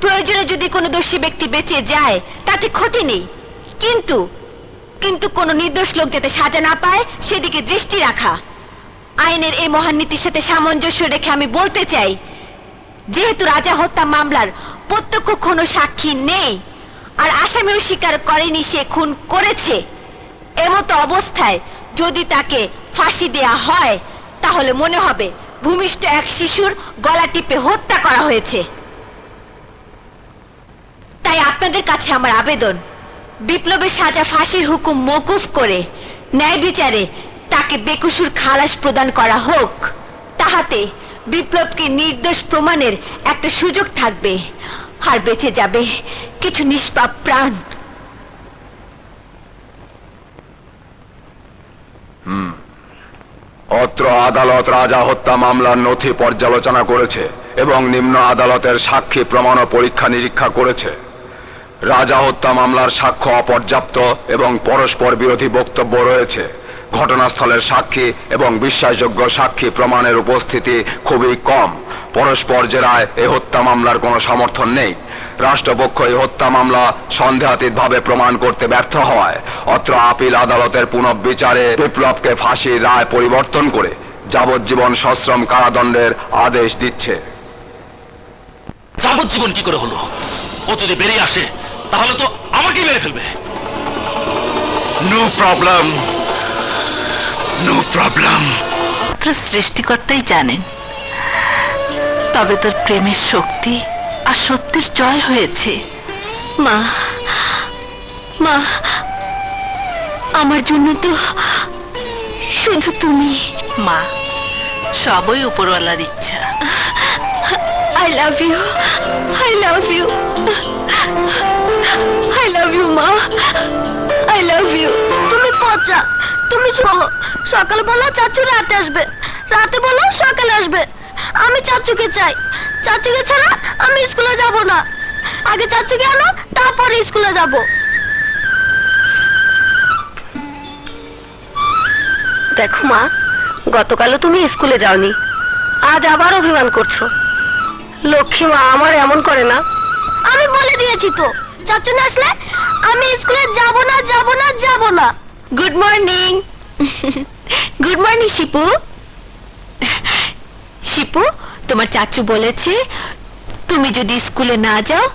প্রয়োজনে যদি কোনো দোষী ব্যক্তি বেঁচে যায় তাতে ক্ষতি নেই, কিন্তু কিন্তু কোনো নির্দোষ লোক যাতে সাজা না পায় সেদিকে দৃষ্টি রাখা। আইনের এই মহান নীতির সাথে সামঞ্জস্য রেখে আমি বলতে চাই, যেহেতু রাজা হত্যা মামলার প্রত্যক্ষ কোনো সাক্ষী নেই আর আসামিও স্বীকার করেনি সে খুন করেছে, এমতো অবস্থায় যদি তাকে ফাঁসি দেয়া হয় তাহলে মনে হবে ভূমিষ্ঠ এক শিশুর গলা টিপে হত্যা করা হয়েছে। তাই আপনাদের কাছে আমার আবেদন, বিপ্লবের সাজা ফাঁসির হুকুম মওকুফ করে ন্যায় বিচারে তাকে বেকসুর খালাস প্রদান করা হোক। তাহাতে বিপ্লবকে নির্দোষ প্রমাণের একটা সুযোগ থাকবে আর বেঁচে যাবে কিছু নিষ্পাপ প্রাণ। অত্র আদালত রাজা হত্যা মামলার নথি পর্যালোচনা করেছে এবং নিম্ন আদালতের সাক্ষী প্রমাণ ও পরীক্ষা নিরীক্ষা করেছে। রাজা হত্যা মামলার সাক্ষ্য অপর্যাপ্ত এবং পরস্পর বিরোধী বক্তব্য রয়েছে। ঘটনাস্থলের সাক্ষী এবং বিশ্বাসযোগ্য সাক্ষী প্রমাণের উপস্থিতি খুবই কম। পরস্পর জেরায় এ হত্যা মামলার কোনো সমর্থন নেই। রাষ্ট্রপক্ষ এই হত্যা মামলা সন্দেহাতীতভাবে প্রমাণ করতে ব্যর্থ হওয়ায় অত্র আপিল আদালতের পুনঃবিচারে বিপ্লবকে ফাঁসির রায় পরিবর্তন করে যাবজ্জীবন সশ্রম কারাদণ্ডের আদেশ দিচ্ছে। যাবজ্জীবন কি করে হলো? ও যদি বেরিয়ে আসে তাহলে তো আমাকেই মেরে ফেলবে। No problem, no problem. সৃষ্টিকর্তাই জানেন, তবে তোর প্রেমের শক্তি আর সত্যের জয় হয়েছে। মা, মা, আমার জন্য তো শুধু তুমি। মা, সবই উপরওয়ালার ইচ্ছা। I love you, I love you, I love you মা, আই লাভ ইউ। তুমি পচা, তুমি চলো। সকালে বলো চাচু রাতে আসবে, রাতে বলো সকালে আসবে। আমি চাচুকে চাই, চাচুকে ছাড়া আমি স্কুলে যাব না। আগে চাচুকে আনো, তারপরে স্কুলে যাব। দেখো মা, গতকালও তুমি স্কুলে যাওনি, আজ আবার অভিমান করছো। লক্ষ্মী মা আমার এমন করে না। আমি বলে দিয়েছি তো, চাচু না আসলে আমি স্কুলে যাব না, যাব না, যাব না। Good morning. Good morning Shipu. Shipu, তোমার চাচু বলেছে তুমি যদি স্কুলে না যাও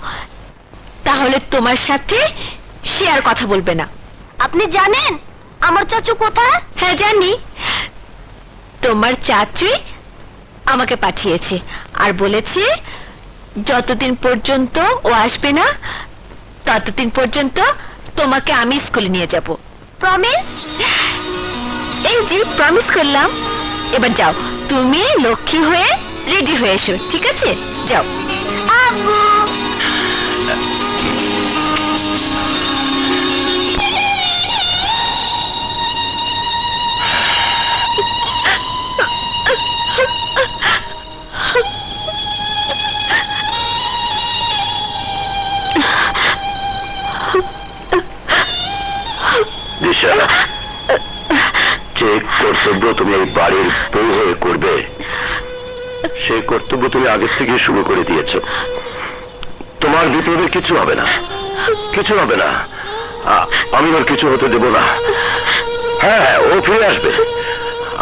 তাহলে তোমার সাথে সে আর কথা বলবে না। আপনি জানেন আমার চাচু কোথায়? হ্যাঁ জানি। তোমার চাচুই আমাকে পাঠিয়েছে আর বলেছে যতদিন পর্যন্ত ও আসবে না ততদিন পর্যন্ত তোমাকে আমি স্কুলে নিয়ে যাব। প্রমিস? এই যে প্রমিস করলাম। এবার যাও, তুমি লক্ষ্মী হয়ে রেডি হয়ে এসো, ঠিক আছে? যাও। আব্বু, যে কর্তব্য তুমি এই বাড়ির বউ হয়ে করবে সেই কর্তব্য তুমি আগের থেকে শুরু করে দিয়েছ। তোমার বিপদের কিছু হবে না, কিছু হবে না। আমি ওর কিছু হতে দেব না। হ্যাঁ, ও ফিরে আসবে,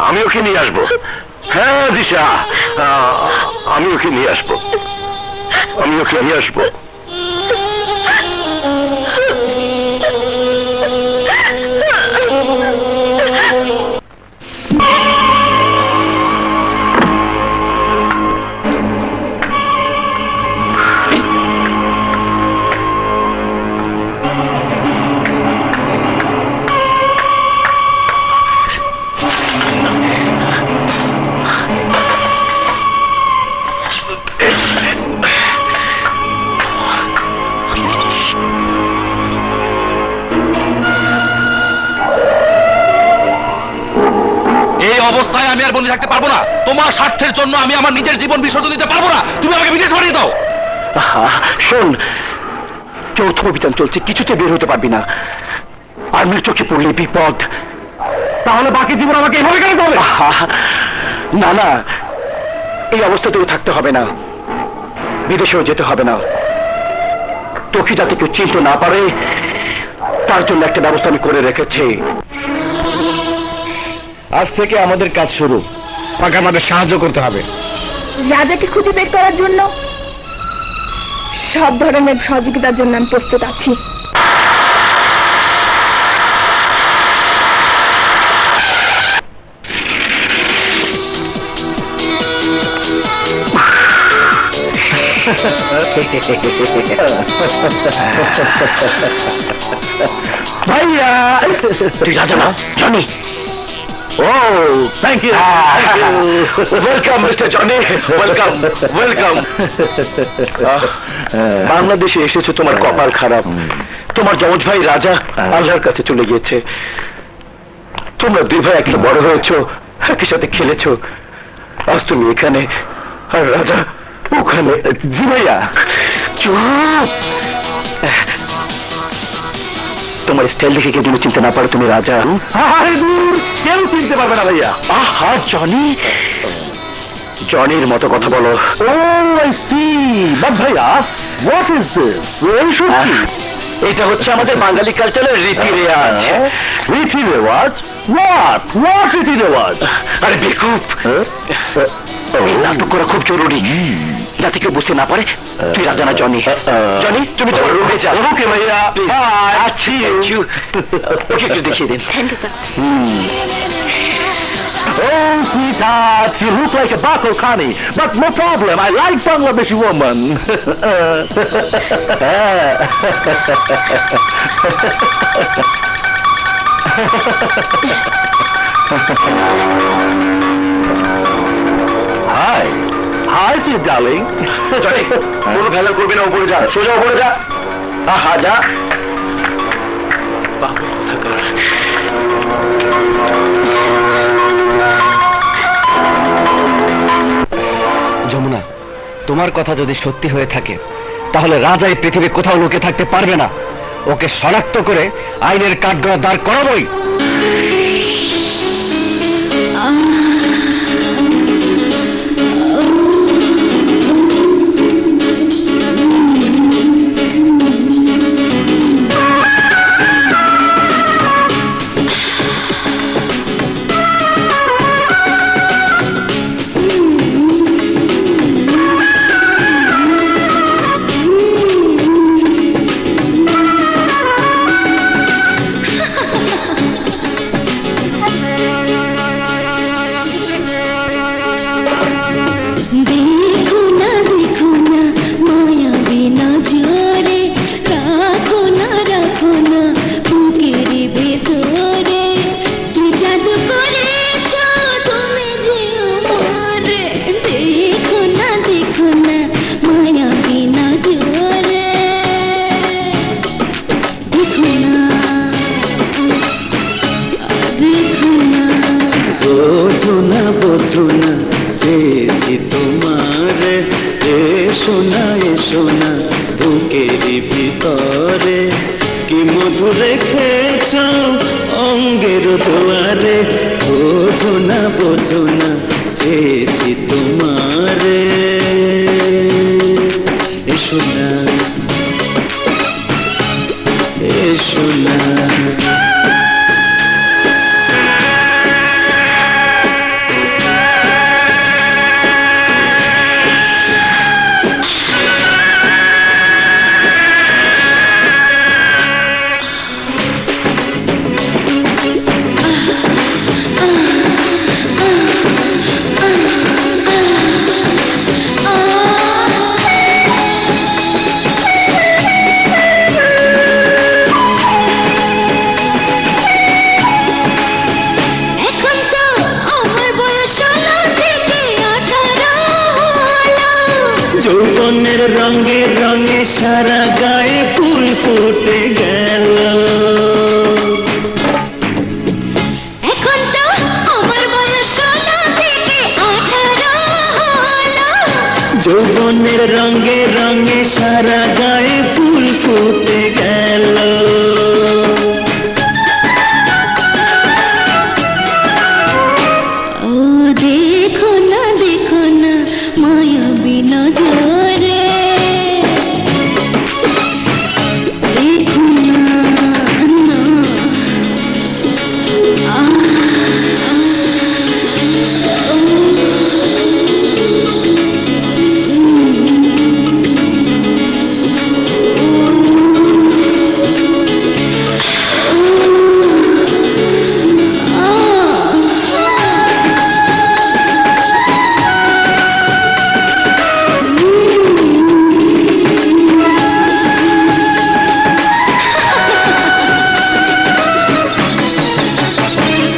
আমি ওকে নিয়ে আসবো। হ্যাঁ দিশা, আমি ওকে নিয়ে আসবো, আমি ওকে নিয়ে আসবো। অবস্থায় আমি আর বন্দি থাকতে পারবো না। তোমার স্বার্থের জন্য আমি আমার নিজের জীবন বিসর্জন দিতে পারবো না। তুমি আমাকে বিদেশ পাঠিয়ে দাও। শোন, চৌথ অভিযান চলছে, কিছুতে বের হতে পারবি না। আর্মির চোখে পড়লে বিপদ। তাহলে বাকি জীবন আমাকে এভাবে কেন হবে? না না, এই অবস্থাতেও থাকতে হবে না, বিদেশেও যেতে হবে না। তোকে যাতে কেউ চিনতে না পারে তার জন্য একটা ব্যবস্থা আমি করে রেখেছি। আজ থেকে আমাদের কাজ শুরু। তাকে আমাদের সাহায্য করতে হবে। রাজাকে খুঁজে বের করার জন্য সব ধরনের সহযোগিতার জন্য আমি প্রস্তুত আছি। ভাইয়া, তুই রাজা না জনি? ও thank you, welcome mister Johnny, welcome welcome. বাংলাদেশে এসেছো, তোমার কপাল খারাপ। তোমার যমজ ভাই রাজা আল্লাহর কাছে চলে গিয়েছে। তোমরা দুই ভাই একসাথে বড় হয়েছো, একই সাথে খেলেছো। আজ তুমি এখানে আর রাজা ওখানে। জি ভাইয়া। চুপ। তোমার স্টাইল দেখে কেউ চিনতে না পারে তুমি রাজা। আরে দূর, কেউ চিনতে পারবে না ভাইয়া। আহা জনি, জনির মতো কথা বলো। ও আই সি। বাট ভাইয়া, হোয়াট ইজ দিস? এইসব কি? এটা হচ্ছে আমাদের বাঙালি কালচারের রীতি রেওয়াজ। রীতি রেওয়াজ? হোয়াট রীতি রেওয়াজ? আরে বেকুব, এই নাটক করা খুব জরুরি, যাতে কেউ বুঝতে না পারে তুই রাজা না জনি। জনি, তুমি তোমার রুমে যাও। ওকে ভাইয়া, আচ্ছা, ওকে একটু দেখিয়ে দিন। Oh, sweetheart, you look like a Bakal Khani, but no problem, I like Bangladeshi woman. Hi, sweet darling. Johnny, কোনো ভেলা করবি না, উপরে যা, সোজা উপরে যা। আহা যা। পাগল কোথাকার। যমুনা, তোমার কথা যদি সত্যি হয়ে থাকে তাহলে রাজা এই পৃথিবী কোথাও লুকে থাকতে পারবে না। ওকে শনাক্ত করে আইনের কাঠগড়া দাঁড় করাবই। বোঝো না চেয়েছি তোমার, এসো না এসো না বুকের ভিতরে, কি মধু রেখেছ অঙ্গের জোয়ারে। বোঝো না চেয়েছি তোমার, এসো না এসো না। যৌবনের রঙে রঙে সারা গায়ে ফুল ফুটে গেল। এখন তো আমার বয়স যৌবনের রঙে রঙে সারা গায়ে ফুল ফুটে গেল। ও দেখো না মায়াবী নজরে, দেখো না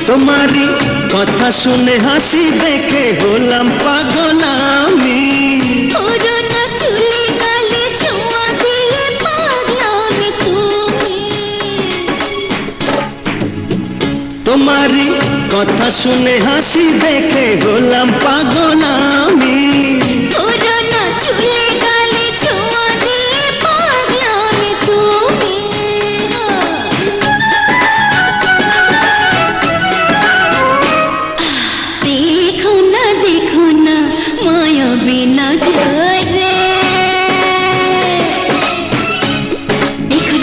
তোমারই কথা শুনে হাসি দেখে হলাম পাগল আমি। পুরনো চুলে গালে ছোঁয়া দিয়ে পাগলামি তুমি। তোমারই কথা শুনে হাসি দেখে হলাম পাগল আমি। পুরনো চুলে গালে ছোঁয়া দিয়ে পাগলামি তুমি। দেখো না মায়াবী নজরে, দেখো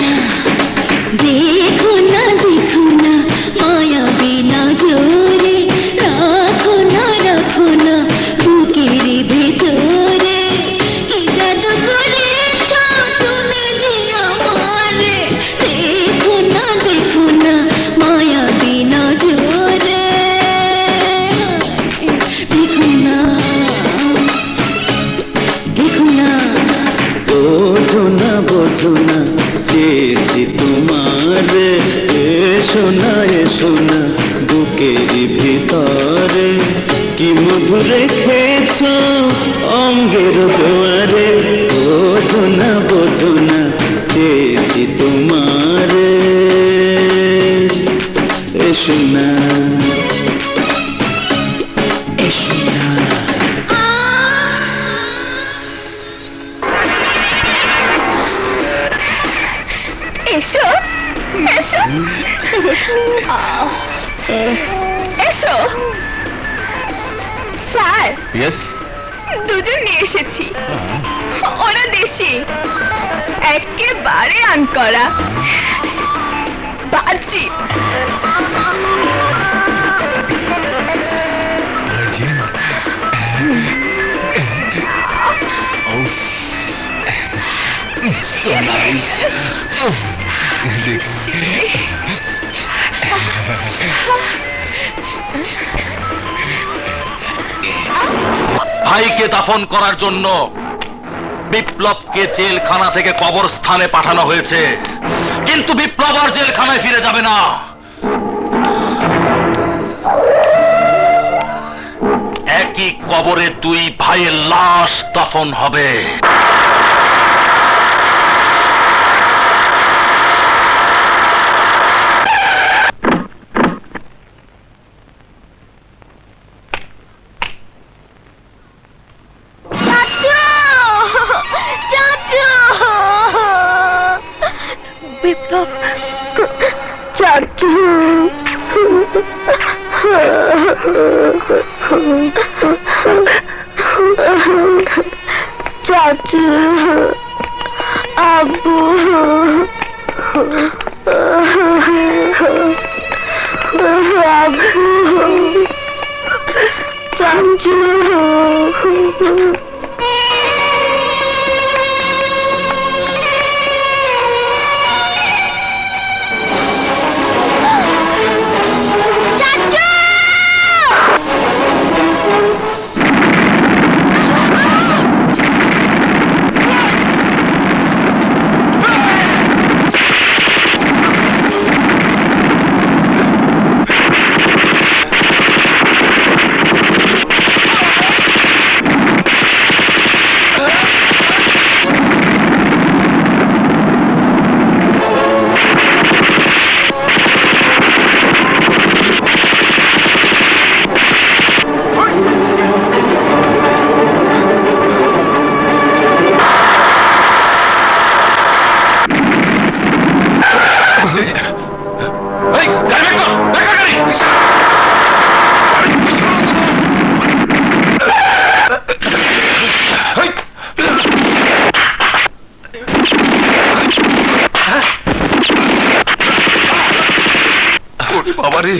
না মায়াবী নজরে, রাখো না বুকের ভেতরে, কি জাদু করেছো তুমি যে আমারে। দেখো না মায়াবী নজরে, দেখো না বোঝো না চেয়েছি তোমার, এসো না বুকের ভিতরে, কি মধু রেখেছ অঙ্গের জোয়ারে। বোঝো না চেয়েছি তোমার, এসো না এসো এসো এসো স্যার, দুজন নিয়ে এসেছি। ওরা দেশি, একেবারে আনকরা বাজি। So nice. ভাইকে দাফন করার জন্য বিপ্লবকে জেলখানা থেকে কবরস্থানে পাঠানো হয়েছে, কিন্তু বিপ্লব আর জেলখানায় ফিরে যাবে না। একই কবরে দুই ভাইয়ের লাশ দাফন হবে। বিপ্লব চাচু, চাচু, আব্বু, আব্বু, চাচু। পারি।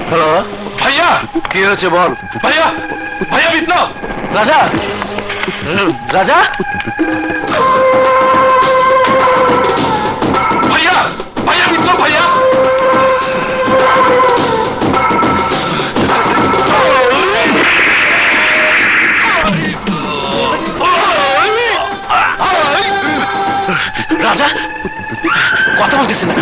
হ্যালো, ভাইয়া, কি হয়েছে বল। ভাইয়া, ভাইয়া বিপ্লব, রাজা, রাজা, ভাইয়া, ভাইয়া বিপ্লব, ভাইয়া। রাজা কথা বলতেছে না।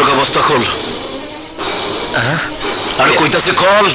দরগা বস্তা খোল। আর কইতাছে খোল।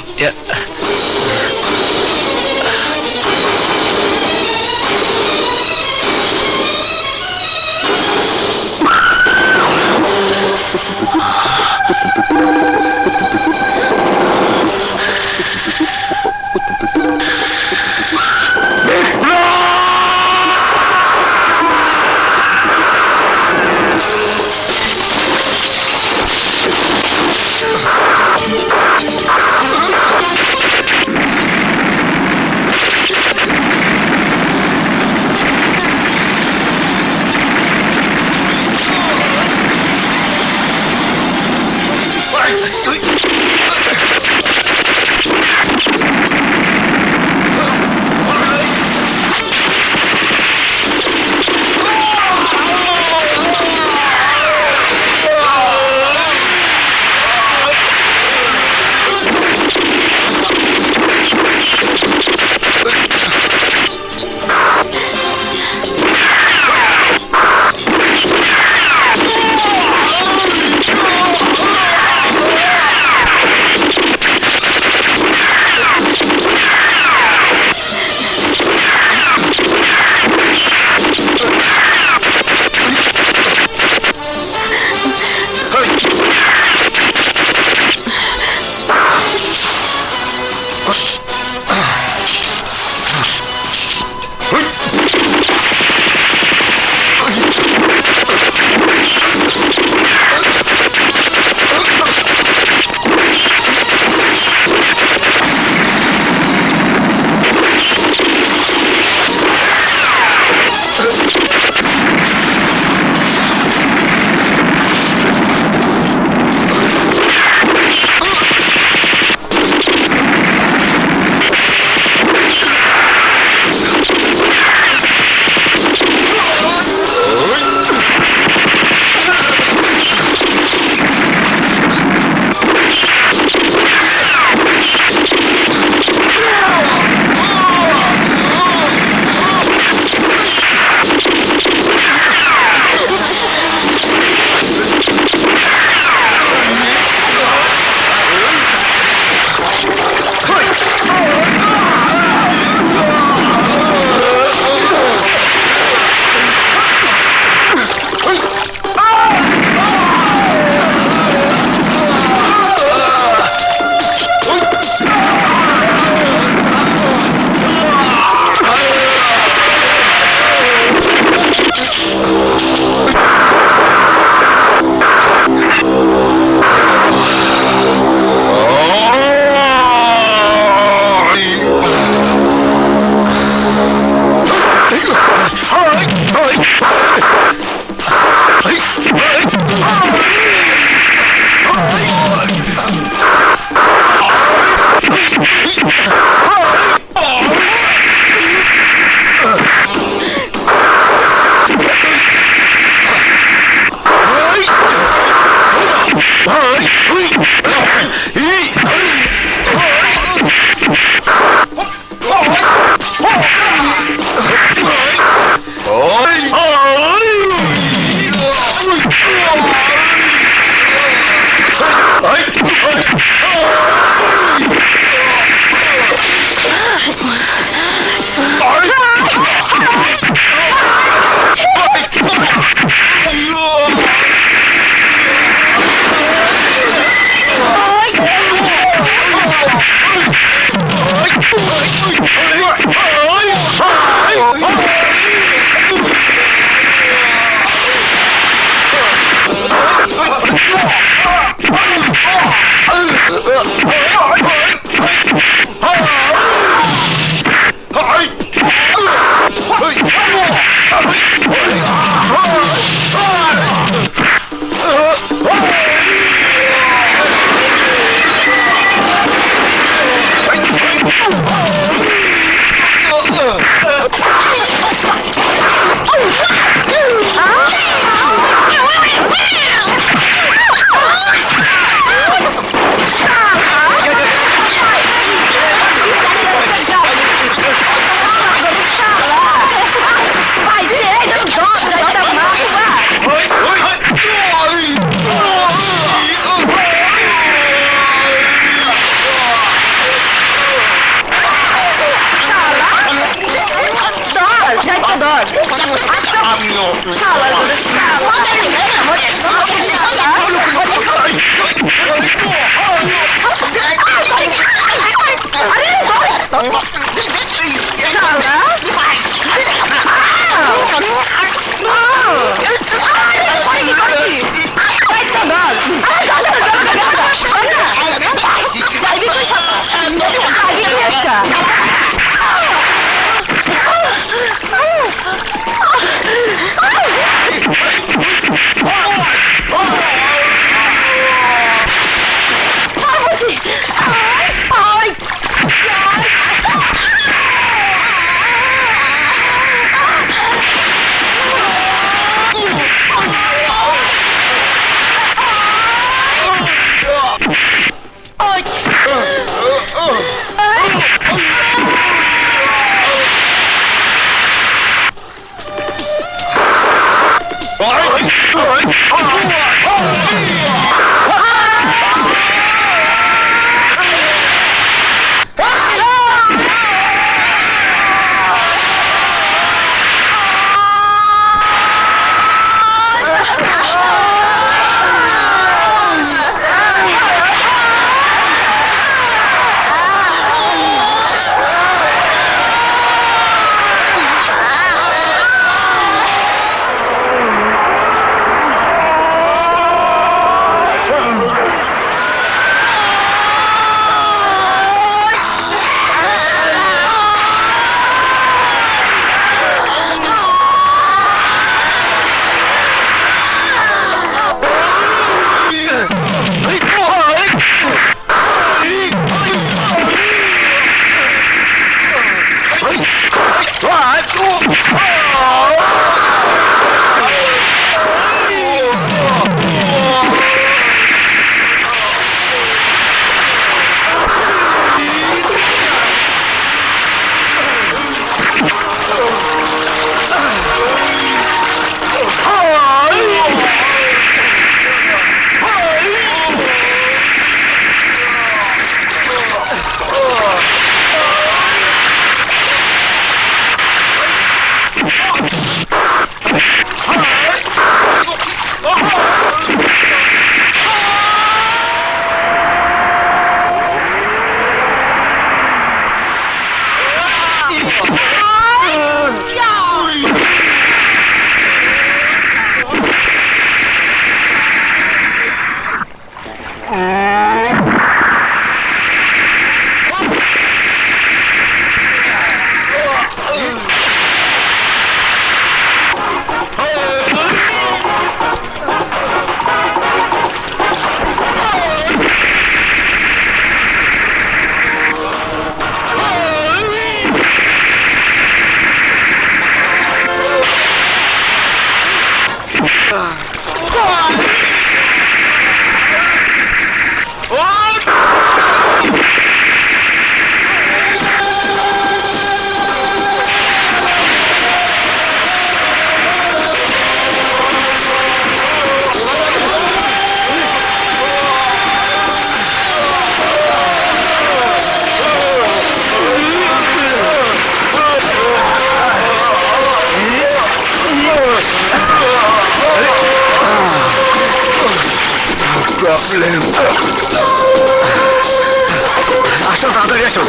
আসো তাড়াতাড়ি আসো